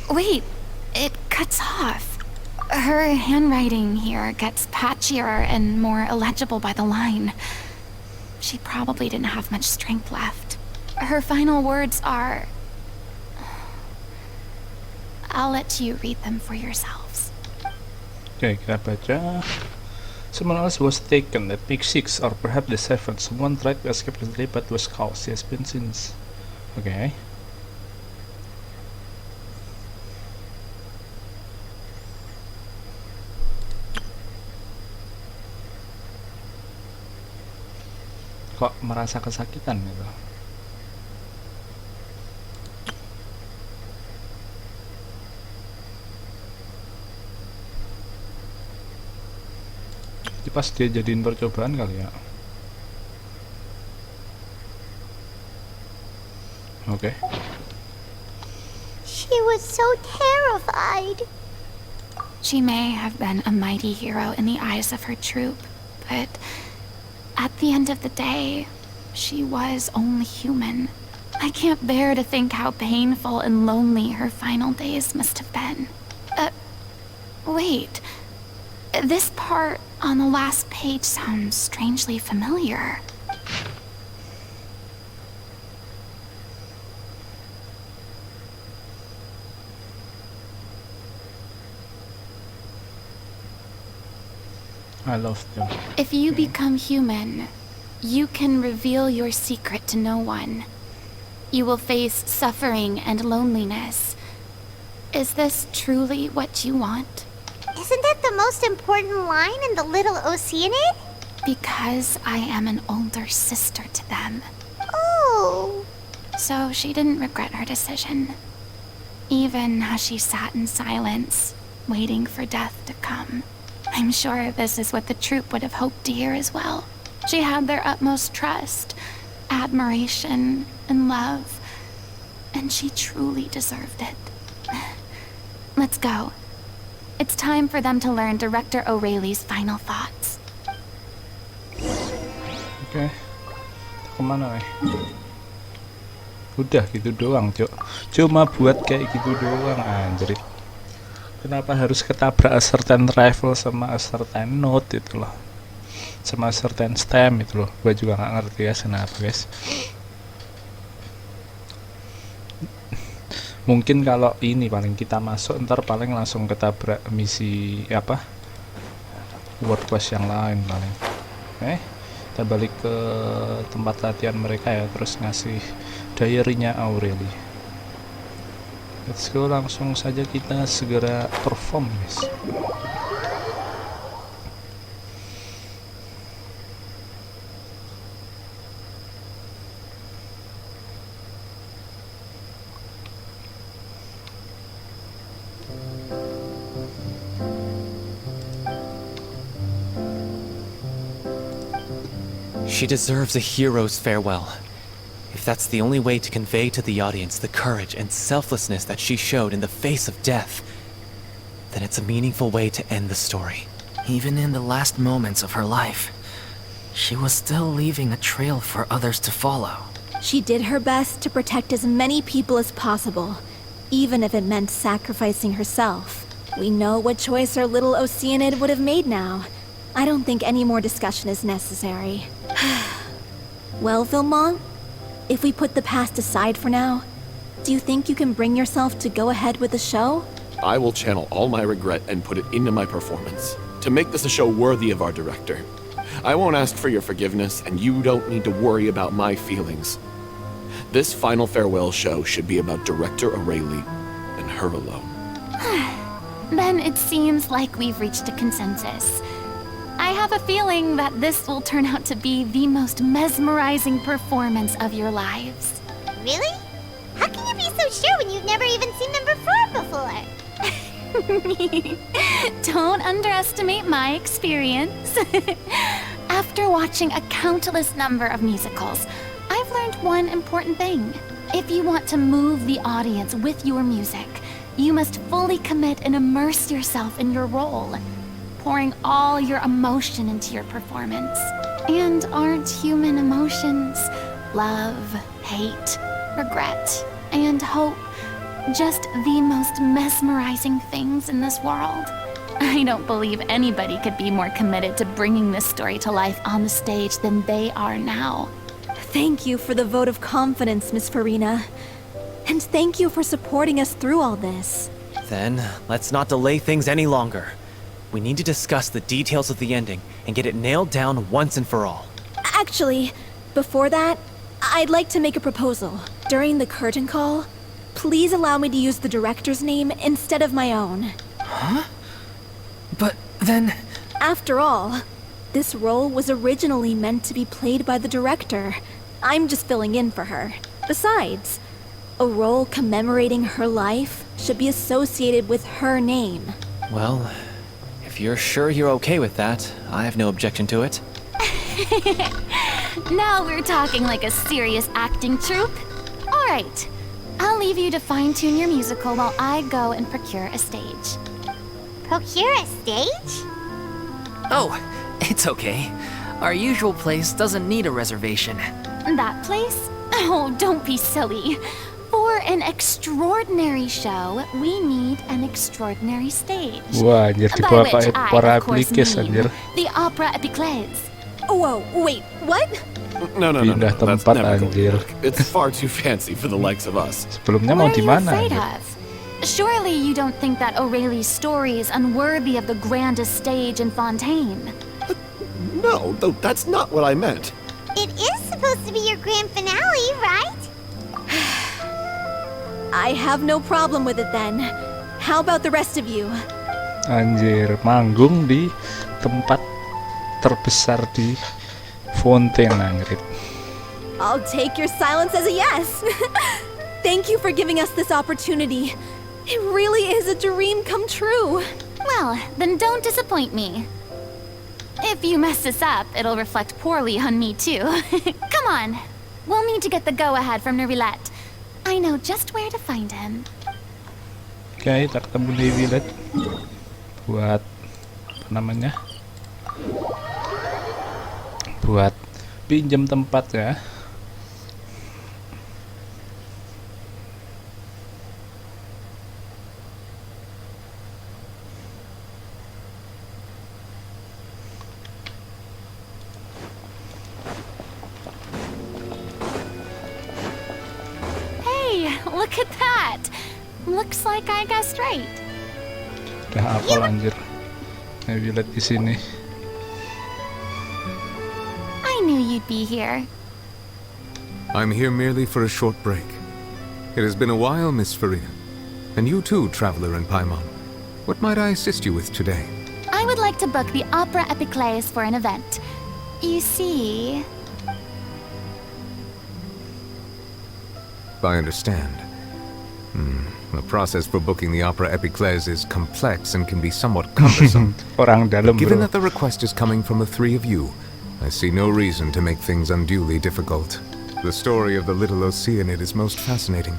Wait, it cuts off. Her handwriting here gets patchier and more illegible by the line. She probably didn't have much strength left. Her final words are... I'll let you read them for yourselves. Oke, kita baca. Someone else was taken at week 6 or perhaps the 7th. Someone tried to escape recently but was caught. She has been since. Oke. Kok merasa kesakitan gitu? Pas dia jadiin percobaan kali ya. Oke. She was so terrified. She may have been a mighty hero in the eyes of her troop, but at the end of the day, she was only human. I can't bear to think how painful and lonely her final days must have been. Wait. This part on the last page sounds strangely familiar. I love them. If you become human, you can reveal your secret to no one. You will face suffering and loneliness. Is this truly what you want? Isn't that the most important line in the little Oceanid? Because I am an older sister to them. Oh. So she didn't regret her decision. Even as she sat in silence, waiting for death to come. I'm sure this is what the troop would have hoped to hear as well. She had their utmost trust, admiration, and love. And she truly deserved it. Let's go. It's time for them to learn Director Aurelie's final thoughts. Oke. Kemana Udah gitu doang, Cok. Cuma buat kayak gitu doang, anjir. Kenapa harus ketabrak a certain rifle sama a certain note itu loh. Sama a certain stem itu loh. Gua juga nggak ngerti ya kenapa, guys. Mungkin kalau ini paling kita masuk ntar paling langsung ketabrak misi apa world quest yang lain paling. Kita balik ke tempat latihan mereka ya, terus ngasih diary-nya Aurelie. Let's go, langsung saja kita segera perform, guys. She deserves a hero's farewell. If that's the only way to convey to the audience the courage and selflessness that she showed in the face of death, then it's a meaningful way to end the story. Even in the last moments of her life, she was still leaving a trail for others to follow. She did her best to protect as many people as possible, even if it meant sacrificing herself. We know what choice our little Oceanid would have made now. I don't think any more discussion is necessary. Well, Vilmont, if we put the past aside for now, do you think you can bring yourself to go ahead with the show? I will channel all my regret and put it into my performance, to make this a show worthy of our director. I won't ask for your forgiveness, and you don't need to worry about my feelings. This final farewell show should be about Director Aurelie and her alone. Then it seems like we've reached a consensus. I have a feeling that this will turn out to be the most mesmerizing performance of your lives. Really? How can you be so so sure when you've never even seen them perform before? Don't underestimate my experience. After watching a countless number of musicals, I've learned one important thing. If you want to move the audience with your music, you must fully commit and immerse yourself in your role, pouring all your emotion into your performance. And aren't human emotions love, hate, regret, and hope just the most mesmerizing things in this world? I don't believe anybody could be more committed to bringing this story to life on the stage than they are now. Thank you for the vote of confidence, Miss Farina. And thank you for supporting us through all this. Then, let's not delay things any longer. We need to discuss the details of the ending and get it nailed down once and for all. Actually, before that, I'd like to make a proposal. During the curtain call, please allow me to use the director's name instead of my own. Huh? But then... After all, this role was originally meant to be played by the director. I'm just filling in for her. Besides, a role commemorating her life should be associated with her name. Well, if you're sure you're okay with that, I have no objection to it. Now we're talking like a serious acting troupe. All right, I'll leave you to fine-tune your musical while I go and procure a stage. Procure a stage? Oh, it's okay. Our usual place doesn't need a reservation. That place? Oh, don't be silly. For an extraordinary show, we need an extraordinary stage. Wah, anjir di By bawah which I, para of course, aplikes mean anjir. the Opera Epiclese. Whoa, wait, what? No. Pindah That's tempat, never gonna anjir. work. It's far too fancy for the likes of us. Sebelumnya mau What are di you mana? afraid anjir? of? Surely you don't think that Aurelie's story is unworthy of the grandest stage in Fontaine. No, though that's not what I meant. It is supposed to be your grand finale, right? I have no problem with it then. How about the rest of you? Anjir, manggung di tempat terbesar di Fontaine, anjir. I'll take your silence as a yes. Thank you for giving us this opportunity. It really is a dream come true. Well, then don't disappoint me. If you mess this up, it'll reflect poorly on me too. Come on. We'll need to get the go-ahead from Nervilette. I know just where to find him. Oke, kita ketemu di village buat apa namanya? Buat pinjam tempat ya. Look at that! Looks like I guessed right. Udah hafal anjir. Village di sini. I knew you'd be here. I'm here merely for a short break. It has been a while, Miss Farina. And you too, traveler in Paimon. What might I assist you with today? I would like to book the Opera Epiclese for an event. You see... I understand. The process for booking the Opera Epiclese is complex and can be somewhat cumbersome. Orang dalam, Given bro. that the request is coming from the three of you, I see no reason to make things unduly difficult. The story of the little Oceanid is most fascinating.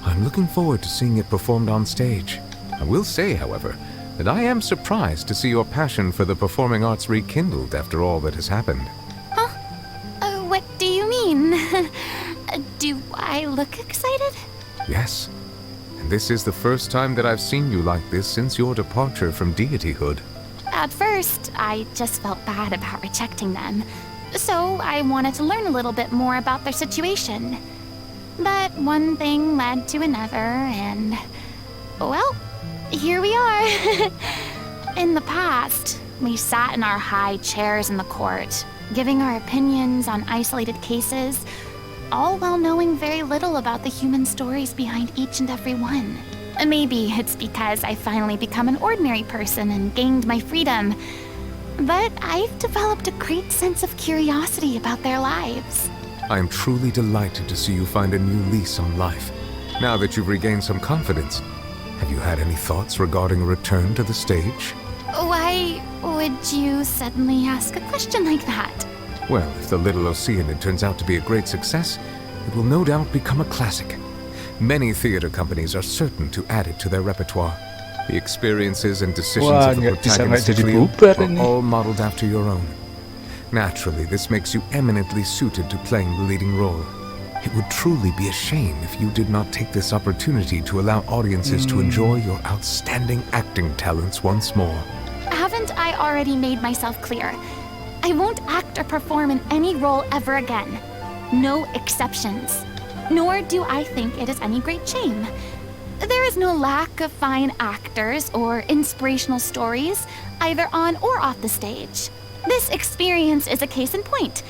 I'm looking forward to seeing it performed on stage. I will say, however, that I am surprised to see your passion for the performing arts rekindled after all that has happened. Huh? What do you mean? Do I look excited? Yes. And this is the first time that I've seen you like this since your departure from deityhood. At first, I just felt bad about rejecting them. So I wanted to learn a little bit more about their situation. But one thing led to another, and... well, here we are. In the past, we sat in our high chairs in the court, giving our opinions on isolated cases, all while knowing very little about the human stories behind each and every one. Maybe it's because I finally become an ordinary person and gained my freedom, but I've developed a great sense of curiosity about their lives. I am truly delighted to see you find a new lease on life. Now that you've regained some confidence, have you had any thoughts regarding a return to the stage? Why would you suddenly ask a question like that? Well, if the Little Oceanid turns out to be a great success, it will no doubt become a classic. Many theater companies are certain to add it to their repertoire. The experiences and decisions Wah, of the nggak bisa nggak protagonist jadi Cleo bubar are ini. all modeled after your own. Naturally, this makes you eminently suited to playing the leading role. It would truly be a shame if you did not take this opportunity to allow audiences to enjoy your outstanding acting talents once more. Haven't I already made myself clear? I won't act or perform in any role ever again. No exceptions. Nor do I think it is any great shame. There is no lack of fine actors or inspirational stories, either on or off the stage. This experience is a case in point.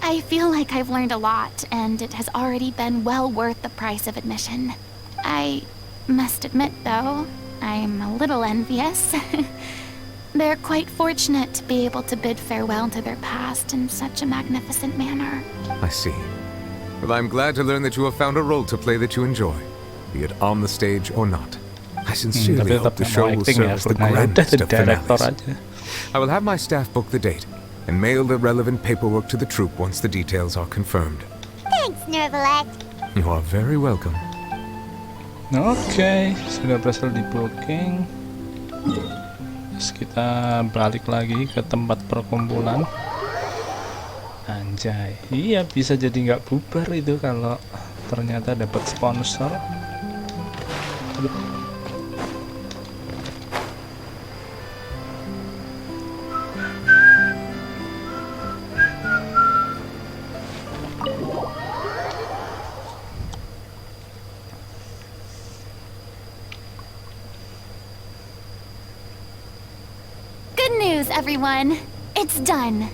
I feel like I've learned a lot, and it has already been well worth the price of admission. I must admit, though, I'm a little envious. They're quite fortunate to be able to bid farewell to their past in such a magnificent manner. I see. Well, I'm glad to learn that you have found a role to play that you enjoy, be it on the stage or not. I sincerely Tapi hope the tetap show mau will acting serve ya, as the Furna. Ya udah, grandest jadi of director finales. aja. I will have my staff book the date and mail the relevant paperwork to the troupe once the details are confirmed. Thanks, Nervalet. You are very welcome. Oke, sudah berhasil di booking. Terus kita balik lagi ke tempat perkumpulan. Anjay, iya bisa jadi nggak bubar itu kalau ternyata dapat sponsor. Aduh. Good news, everyone. It's done.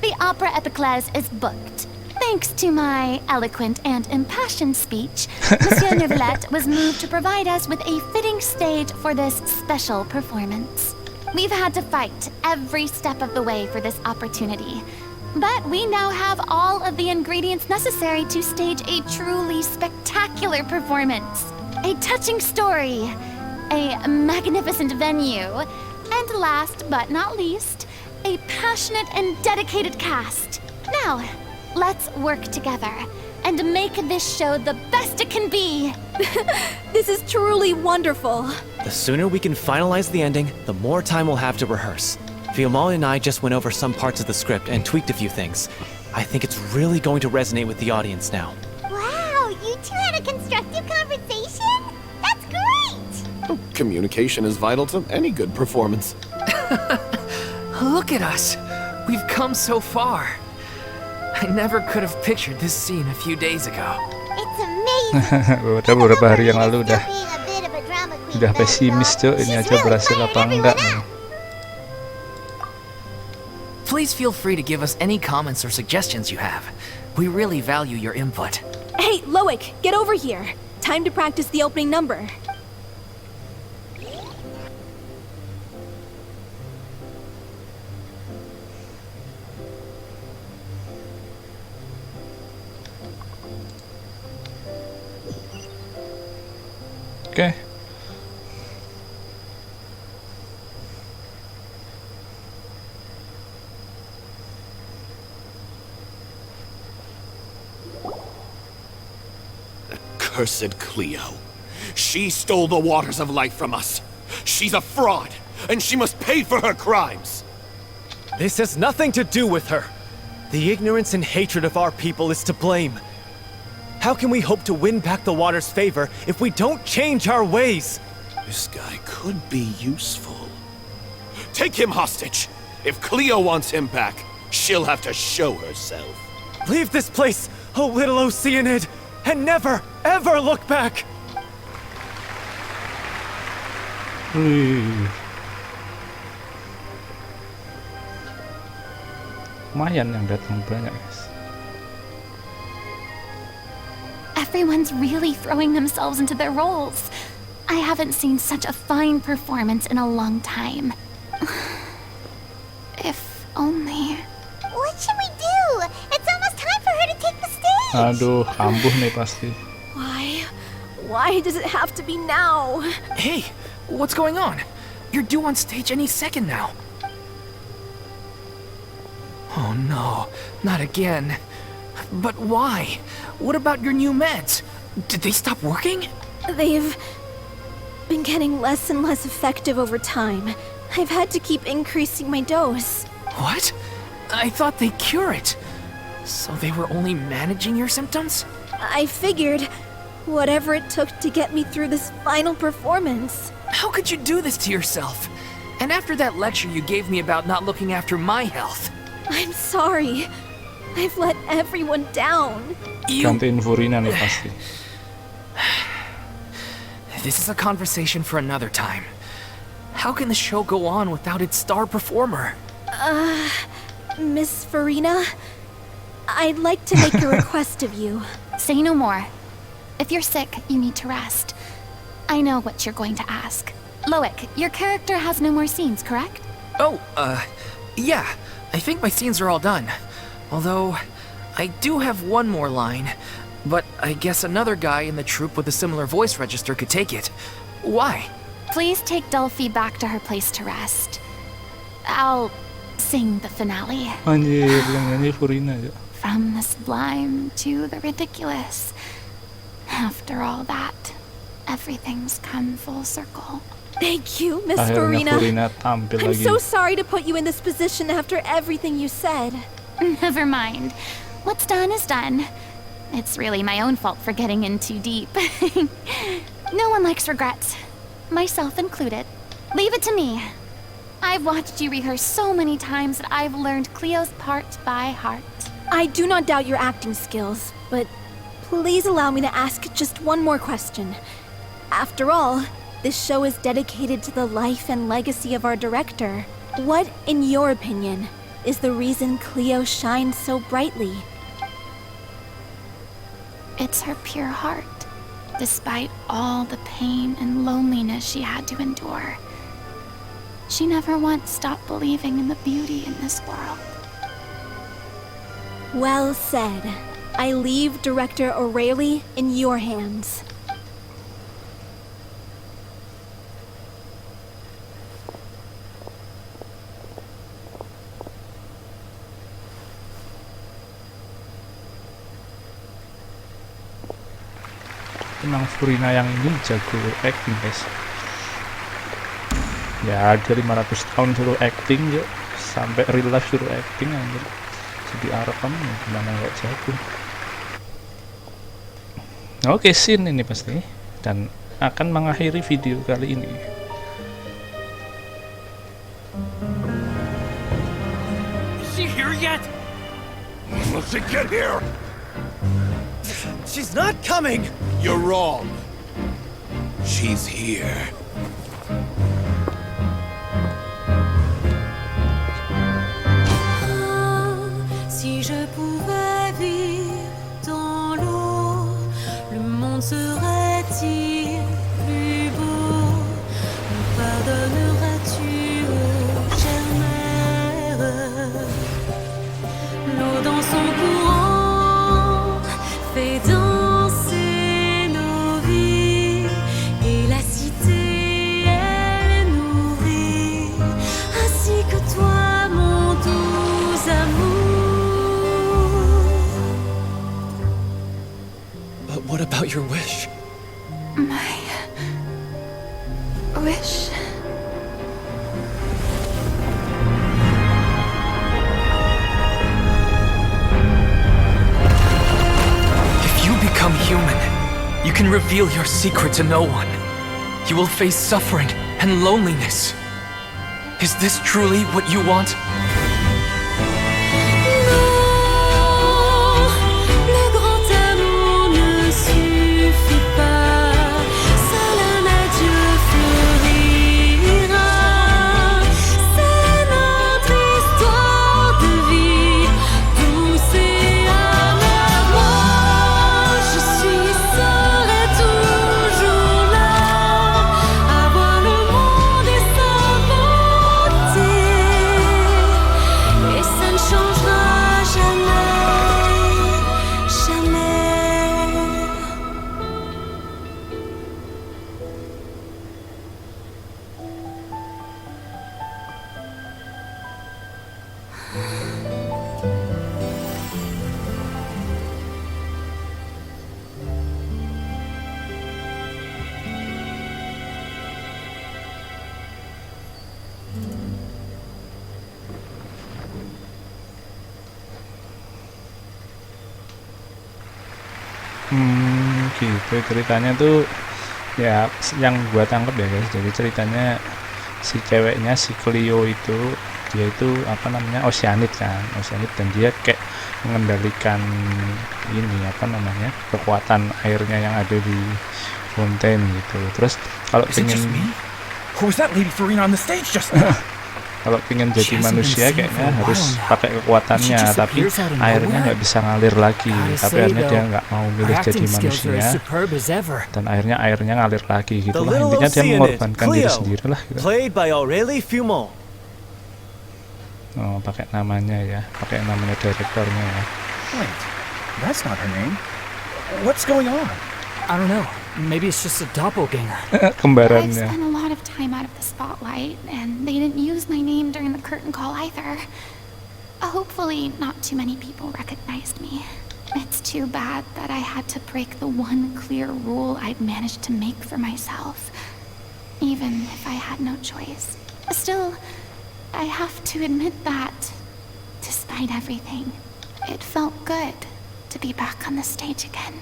The Opera Epiclese is booked. Thanks to my eloquent and impassioned speech, Monsieur Nervalet was moved to provide us with a fitting stage for this special performance. We've had to fight every step of the way for this opportunity, but we now have all of the ingredients necessary to stage a truly spectacular performance. A touching story, a magnificent venue, and last but not least, a passionate and dedicated cast. Now, let's work together and make this show the best it can be. This is truly wonderful. The sooner we can finalize the ending, the more time we'll have to rehearse. Fiamma and I just went over some parts of the script and tweaked a few things. I think it's really going to resonate with the audience now. Wow, you two had a constructive conversation? That's great! Communication is vital to any good performance. Look at us! We've come so far. I never could have pictured this scene a few days ago. It's amazing. Udah beberapa hari yang lalu udah Being a bit of a drama queen, udah but, pesimis cuy, ini she's aja really berhasil fired apa enggak everyone nih. Please feel free to give us any comments or suggestions you have. We really value your input. Hey, Loic, get over here. Time to practice the opening number. Oke. Cursed Cleo. She stole the waters of life from us. She's a fraud, and she must pay for her crimes. This has nothing to do with her. The ignorance and hatred of our people is to blame. How can we hope to win back the water's favor if we don't change our ways? This guy could be useful. Take him hostage. If Cleo wants him back, she'll have to show herself. Leave this place, O little Oceanid, and never, ever look back! Wih. Lumayan yang datang banyak, guys. Everyone's really throwing themselves into their roles. I haven't seen such a fine performance in a long time. If only. What should we do? It's almost time for her to take the stage. Aduh, kambuh nih pasti. Why does it have to be now? Hey, what's going on? You're due on stage any second now. Oh no, not again. But why? What about your new meds? Did they stop working? They've been getting less and less effective over time. I've had to keep increasing my dose. What? I thought they cure it. So they were only managing your symptoms? I figured whatever it took to get me through this final performance. How could you do this to yourself? And after that lecture you gave me about not looking after my health. I'm sorry. I've let everyone down. Gantiin Furina nih pasti. This is a conversation for another time. How can the show go on without its star performer? Miss Farina, I'd like to make a request of you. Say no more. If you're sick, you need to rest. I know what you're going to ask. Loic, your character has no more scenes, correct? Oh, yeah. I think my scenes are all done. Although, I do have one more line. But I guess another guy in the troupe with a similar voice register could take it. Why? Please take Delphi back to her place to rest. I'll sing the finale. Anjir, yang nyanyi Furina ya. From the sublime to the ridiculous. After all that, everything's come full circle. Thank you, Miss Akhirnya Farina. Furina tampil I'm lagi. so sorry to put you in this position after everything you said. Never mind. What's done is done. It's really my own fault for getting in too deep. No one likes regrets, myself included. Leave it to me. I've watched you rehearse so many times that I've learned Cleo's part by heart. I do not doubt your acting skills, but please allow me to ask just one more question. After all, this show is dedicated to the life and legacy of our director. What, in your opinion, is the reason Cleo shines so brightly? It's her pure heart, despite all the pain and loneliness she had to endure. She never once stopped believing in the beauty in this world. Well said. I leave Director O'Reilly in your hands. Emang Furina yang ini jago acting guys. Ya dari 500 tahun suruh acting yuk, sampai real life suruh acting anjir. Jadi Arkham gimana nggak jago. Oke, scene ini pasti dan akan mengakhiri video kali ini. Is she here yet? Let's get here! She's not coming! You're wrong. She's here. Si je pouvais vivre dans l'eau, le monde serait-il plus beau? Me pardonneras-tu, ô chère mère? L'eau dans son courant fait danser nos vies, et la cité elle est nourrie, ainsi que toi, mon doux amour. But what about your wish? My wish. If you become human, you can reveal your secret to no one. You will face suffering and loneliness. Is this truly what you want? Le grand amour ne suffit pas, seul un adieu fleurira. C'est notre histoire de vie, douce et amère. Moi, je suis, serai toujours là, à voir le monde et sa beauté. Gitu ceritanya tuh ya yang gua tangkap ya guys. Jadi ceritanya si ceweknya si Cleo itu dia itu apa namanya Oceanid dan dia kayak mengendalikan ini apa namanya kekuatan airnya yang ada di fountain gitu. Terus kalau pengen kalau pengen jadi manusia kayaknya harus pakai kekuatannya, tapi airnya nggak bisa ngalir lagi. Tapi akhirnya dia nggak mau milih jadi manusia, dan airnya ngalir lagi gitu lah. Intinya dia mengorbankan diri sendiri lah gitu. Oh, pakai namanya direktornya ya. Wait, that's not her name. What's going on? I don't know. Maybe it's just a doppelganger. I've Kembarannya. spent a lot of time out of the spotlight, and they didn't use my name during the curtain call either. Hopefully, not too many people recognized me. It's too bad that I had to break the one clear rule I'd managed to make for myself, even if I had no choice. Still, I have to admit that, despite everything, it felt good to be back on the stage again.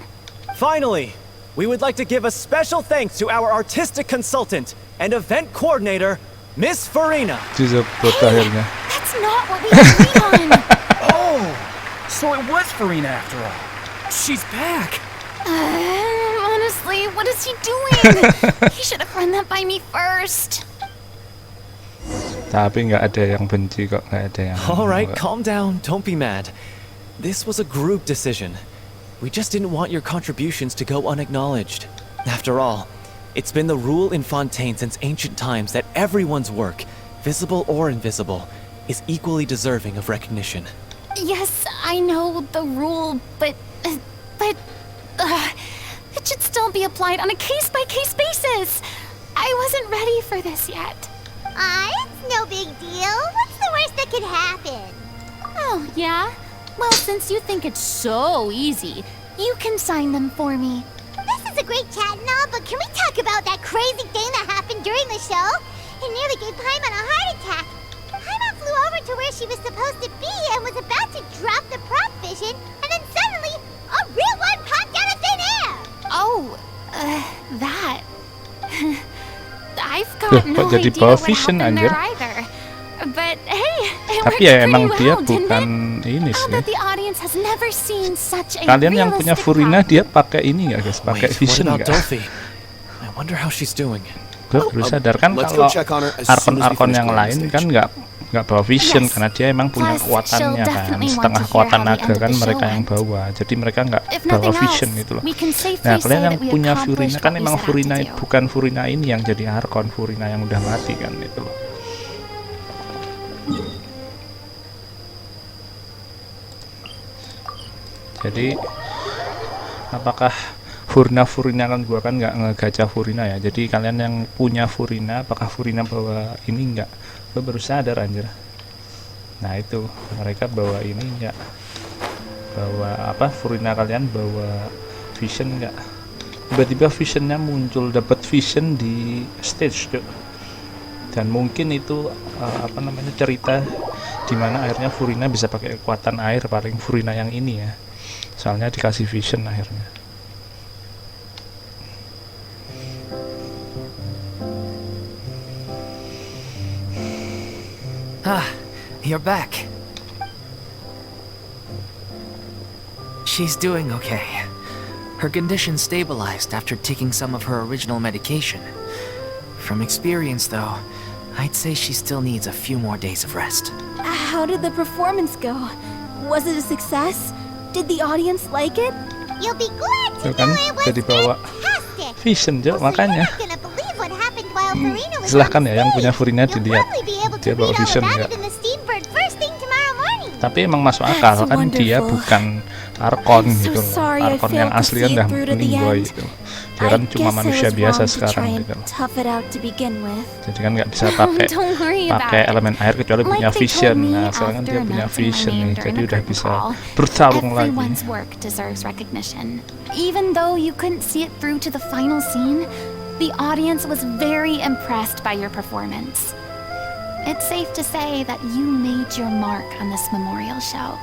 Finally, we would like to give a special thanks to our artistic consultant and event coordinator, Miss Farina. Akhirnya. That's not what we agreed on! Oh, so it was Farina after all. She's back! Honestly, what is he doing? He should have run that by me first. Tapi nggak ada yang benci kok, nggak ada yang. Alright, calm down, don't be mad. This was a group decision. We just didn't want your contributions to go unacknowledged. After all, it's been the rule in Fontaine since ancient times that everyone's work, visible or invisible, is equally deserving of recognition. Yes, I know the rule, but it should still be applied on a case-by-case basis. I wasn't ready for this yet. It's no big deal. What's the worst that could happen? Oh, yeah? Well, since you think it's so easy, you can sign them for me. This is a great chat and all, but can we talk about that crazy thing that happened during the show? It nearly gave Paimon a heart attack. Paimon flew over to where she was supposed to be and was about to drop the prop vision, and then suddenly, a real one popped out of thin air! Oh, that... I've got no kok jadi idea bawa what vision happened anjir. there either. But hey, it Tapi worked ya pretty emang dia well, didn't bukan it? ini I'll sih. bet the audience has never seen such a Kalian yang punya realistic Furina prop. dia pakai ini nggak guys? Pakai Wait, what vision about nggak? Dolphy? I wonder how she's doing. Gue baru sadar kan let's kalau go check on her as soon as we arkon-arkon finish yang clearing lain the kan nggak bawa vision Yes. karena dia emang punya Plus, kekuatannya she'll kan, definitely want setengah to hear kekuatan how the naga end of kan the mereka show yang went. bawa, jadi mereka nggak If bawa nothing vision else, gitu loh. we can safely Nah say kalian yang that we punya accomplished Furina kan what we emang set out to Furina do. bukan Furina ini yang jadi arkon, Furina yang udah mati kan itu loh. Jadi apakah Furina kan gua kan nggak ngegacha Furina ya. Jadi kalian yang punya Furina, apakah Furina bawa ini nggak? Gua baru sadar anjir. Nah itu mereka bawa ini nggak? Bawa apa? Furina kalian bawa vision nggak? Tiba-tiba visionnya muncul, dapat vision di stage tuh. Dan mungkin itu apa namanya cerita dimana akhirnya Furina bisa pakai kekuatan air, paling Furina yang ini ya. Soalnya dikasih vision akhirnya. You're back. She's doing okay. Her condition stabilized after taking some of her original medication. From experience, though, I'd say she still needs a few more days of rest. How did the performance go? Was it a success? Did the audience like it? You'll be glad to Tuh kan know it was jadi bawa fantastic. vision Jo, makanya. Gonna believe what happened while Farina was Silahkan on ya yang punya stage. Furina You'll dilihat. probably be able to Dia bawa read all vision about nggak? it in the Steambird first thing tomorrow morning. Tapi emang masuk akal kan dia wonderful. bukan arkon I'm so gitu loh. sorry I Arkon failed yang to asli see kan it udah through to the meninggoy end. gitu. Dia kan cuma manusia biasa sekarang gitu loh. Tough it out to begin with. Jadi kan nggak bisa pakai Don't worry about pakai it. elemen air kecuali Like punya they vision. told me Nah sekarang kan after dia punya announcing my vision name nih, during jadi the udah curtain bisa call, bertarung lagi. Everyone's work deserves recognition. Even though you couldn't see it through to the final scene, the audience was very impressed by your performance. It's safe to say that you made your mark on this memorial show.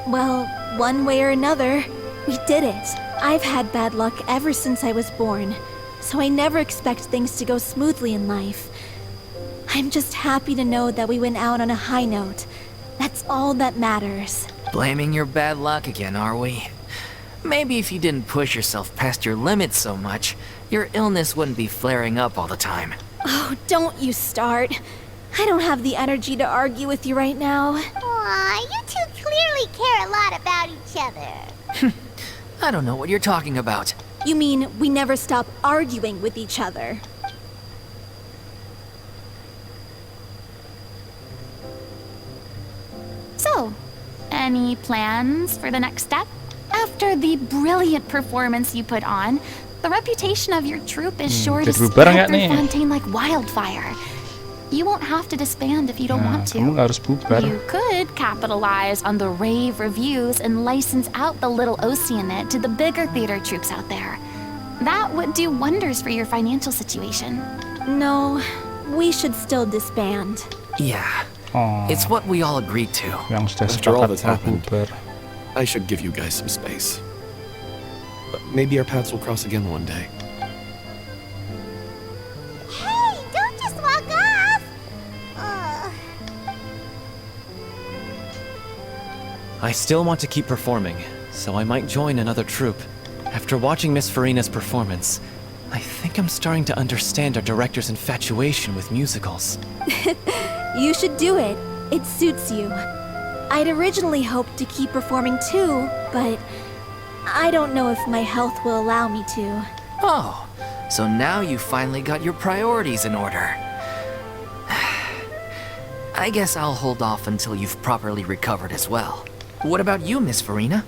Well, one way or another, We did it. I've had bad luck ever since I was born, so I never expect things to go smoothly in life. I'm just happy to know that we went out on a high note. That's all that matters. Blaming your bad luck again, are we? Maybe if you didn't push yourself past your limits so much, your illness wouldn't be flaring up all the time. Oh, don't you start. I don't have the energy to argue with you right now. Aw, you two clearly care a lot about each other. I don't know what you're talking about. You mean we never stop arguing with each other? So, any plans for the next step? After the brilliant performance you put on, the reputation of your troupe is sure to jadi bubar spread nggak through nih? Fontaine like wildfire. You won't have to disband if you don't want to. Kamu harus bubar. You could capitalize on the rave reviews and license out the little Oceanid to the bigger theater troupes out there. That would do wonders for your financial situation. No, we should still disband. Yeah, Oh, it's what we all agreed to. yang sudah After all sepakat that's mau happened, bubar. I should give you guys some space. But maybe our paths will cross again one day. Hey, don't just walk off! I still want to keep performing, so I might join another troupe. After watching Miss Farina's performance, I think I'm starting to understand our director's infatuation with musicals. You should do it. It suits you. I'd originally hoped to keep performing too, but I don't know if my health will allow me to. Oh, so now you finally got your priorities in order. I guess I'll hold off until you've properly recovered as well. What about you, Miss Farina?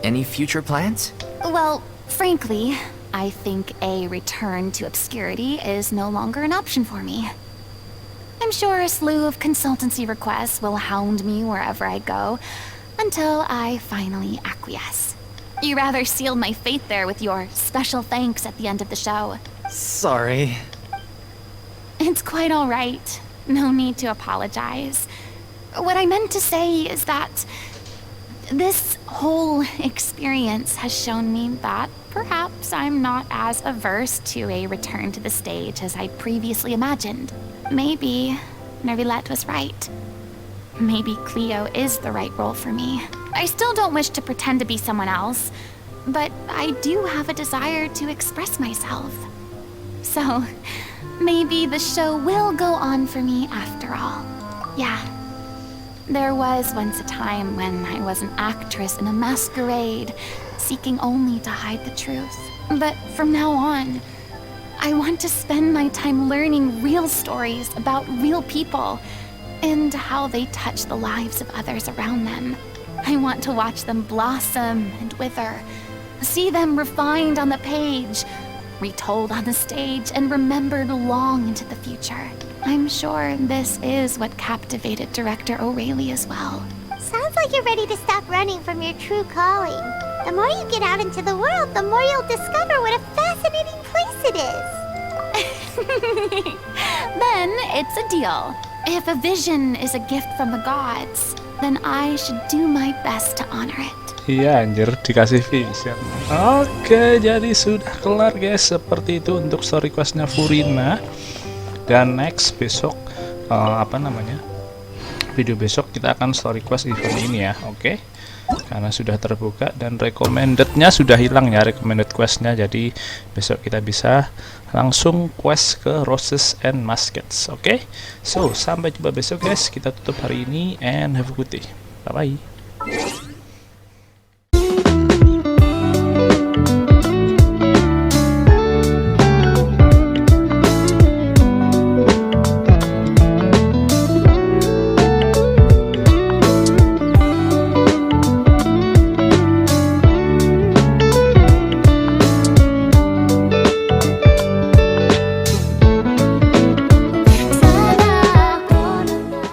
Any future plans? Well, frankly, I think a return to obscurity is no longer an option for me. I'm sure a slew of consultancy requests will hound me wherever I go, until I finally acquiesce. You rather sealed my fate there with your special thanks at the end of the show. Sorry. It's quite all right. No need to apologize. What I meant to say is that this whole experience has shown me that perhaps I'm not as averse to a return to the stage as I'd previously imagined. Maybe Nervilette was right. Maybe Cleo is the right role for me. I still don't wish to pretend to be someone else, but I do have a desire to express myself. So, maybe the show will go on for me after all. Yeah. There was once a time when I was an actress in a masquerade, seeking only to hide the truth. But from now on, I want to spend my time learning real stories about real people and how they touch the lives of others around them. I want to watch them blossom and wither, see them refined on the page, retold on the stage, and remembered long into the future. I'm sure this is what captivated director O'Reilly as well. Sounds like you're ready to stop running from your true calling. The more you get out into the world, the more you'll discover what a fascinating place it is. Then it's a deal. If a vision is a gift from the gods, then I should do my best to honor it. Iya anjir, dikasih vision. Oke, jadi sudah kelar guys. Seperti itu untuk story questnya Furina. Dan next besok video besok kita akan story quest event ini ya. Oke, karena sudah terbuka dan recommendednya sudah hilang ya, recommended questnya. Jadi besok kita bisa langsung quest ke Roses and Muskets. Oke, so sampai jumpa besok guys. Kita tutup hari ini and have a good day. Bye bye.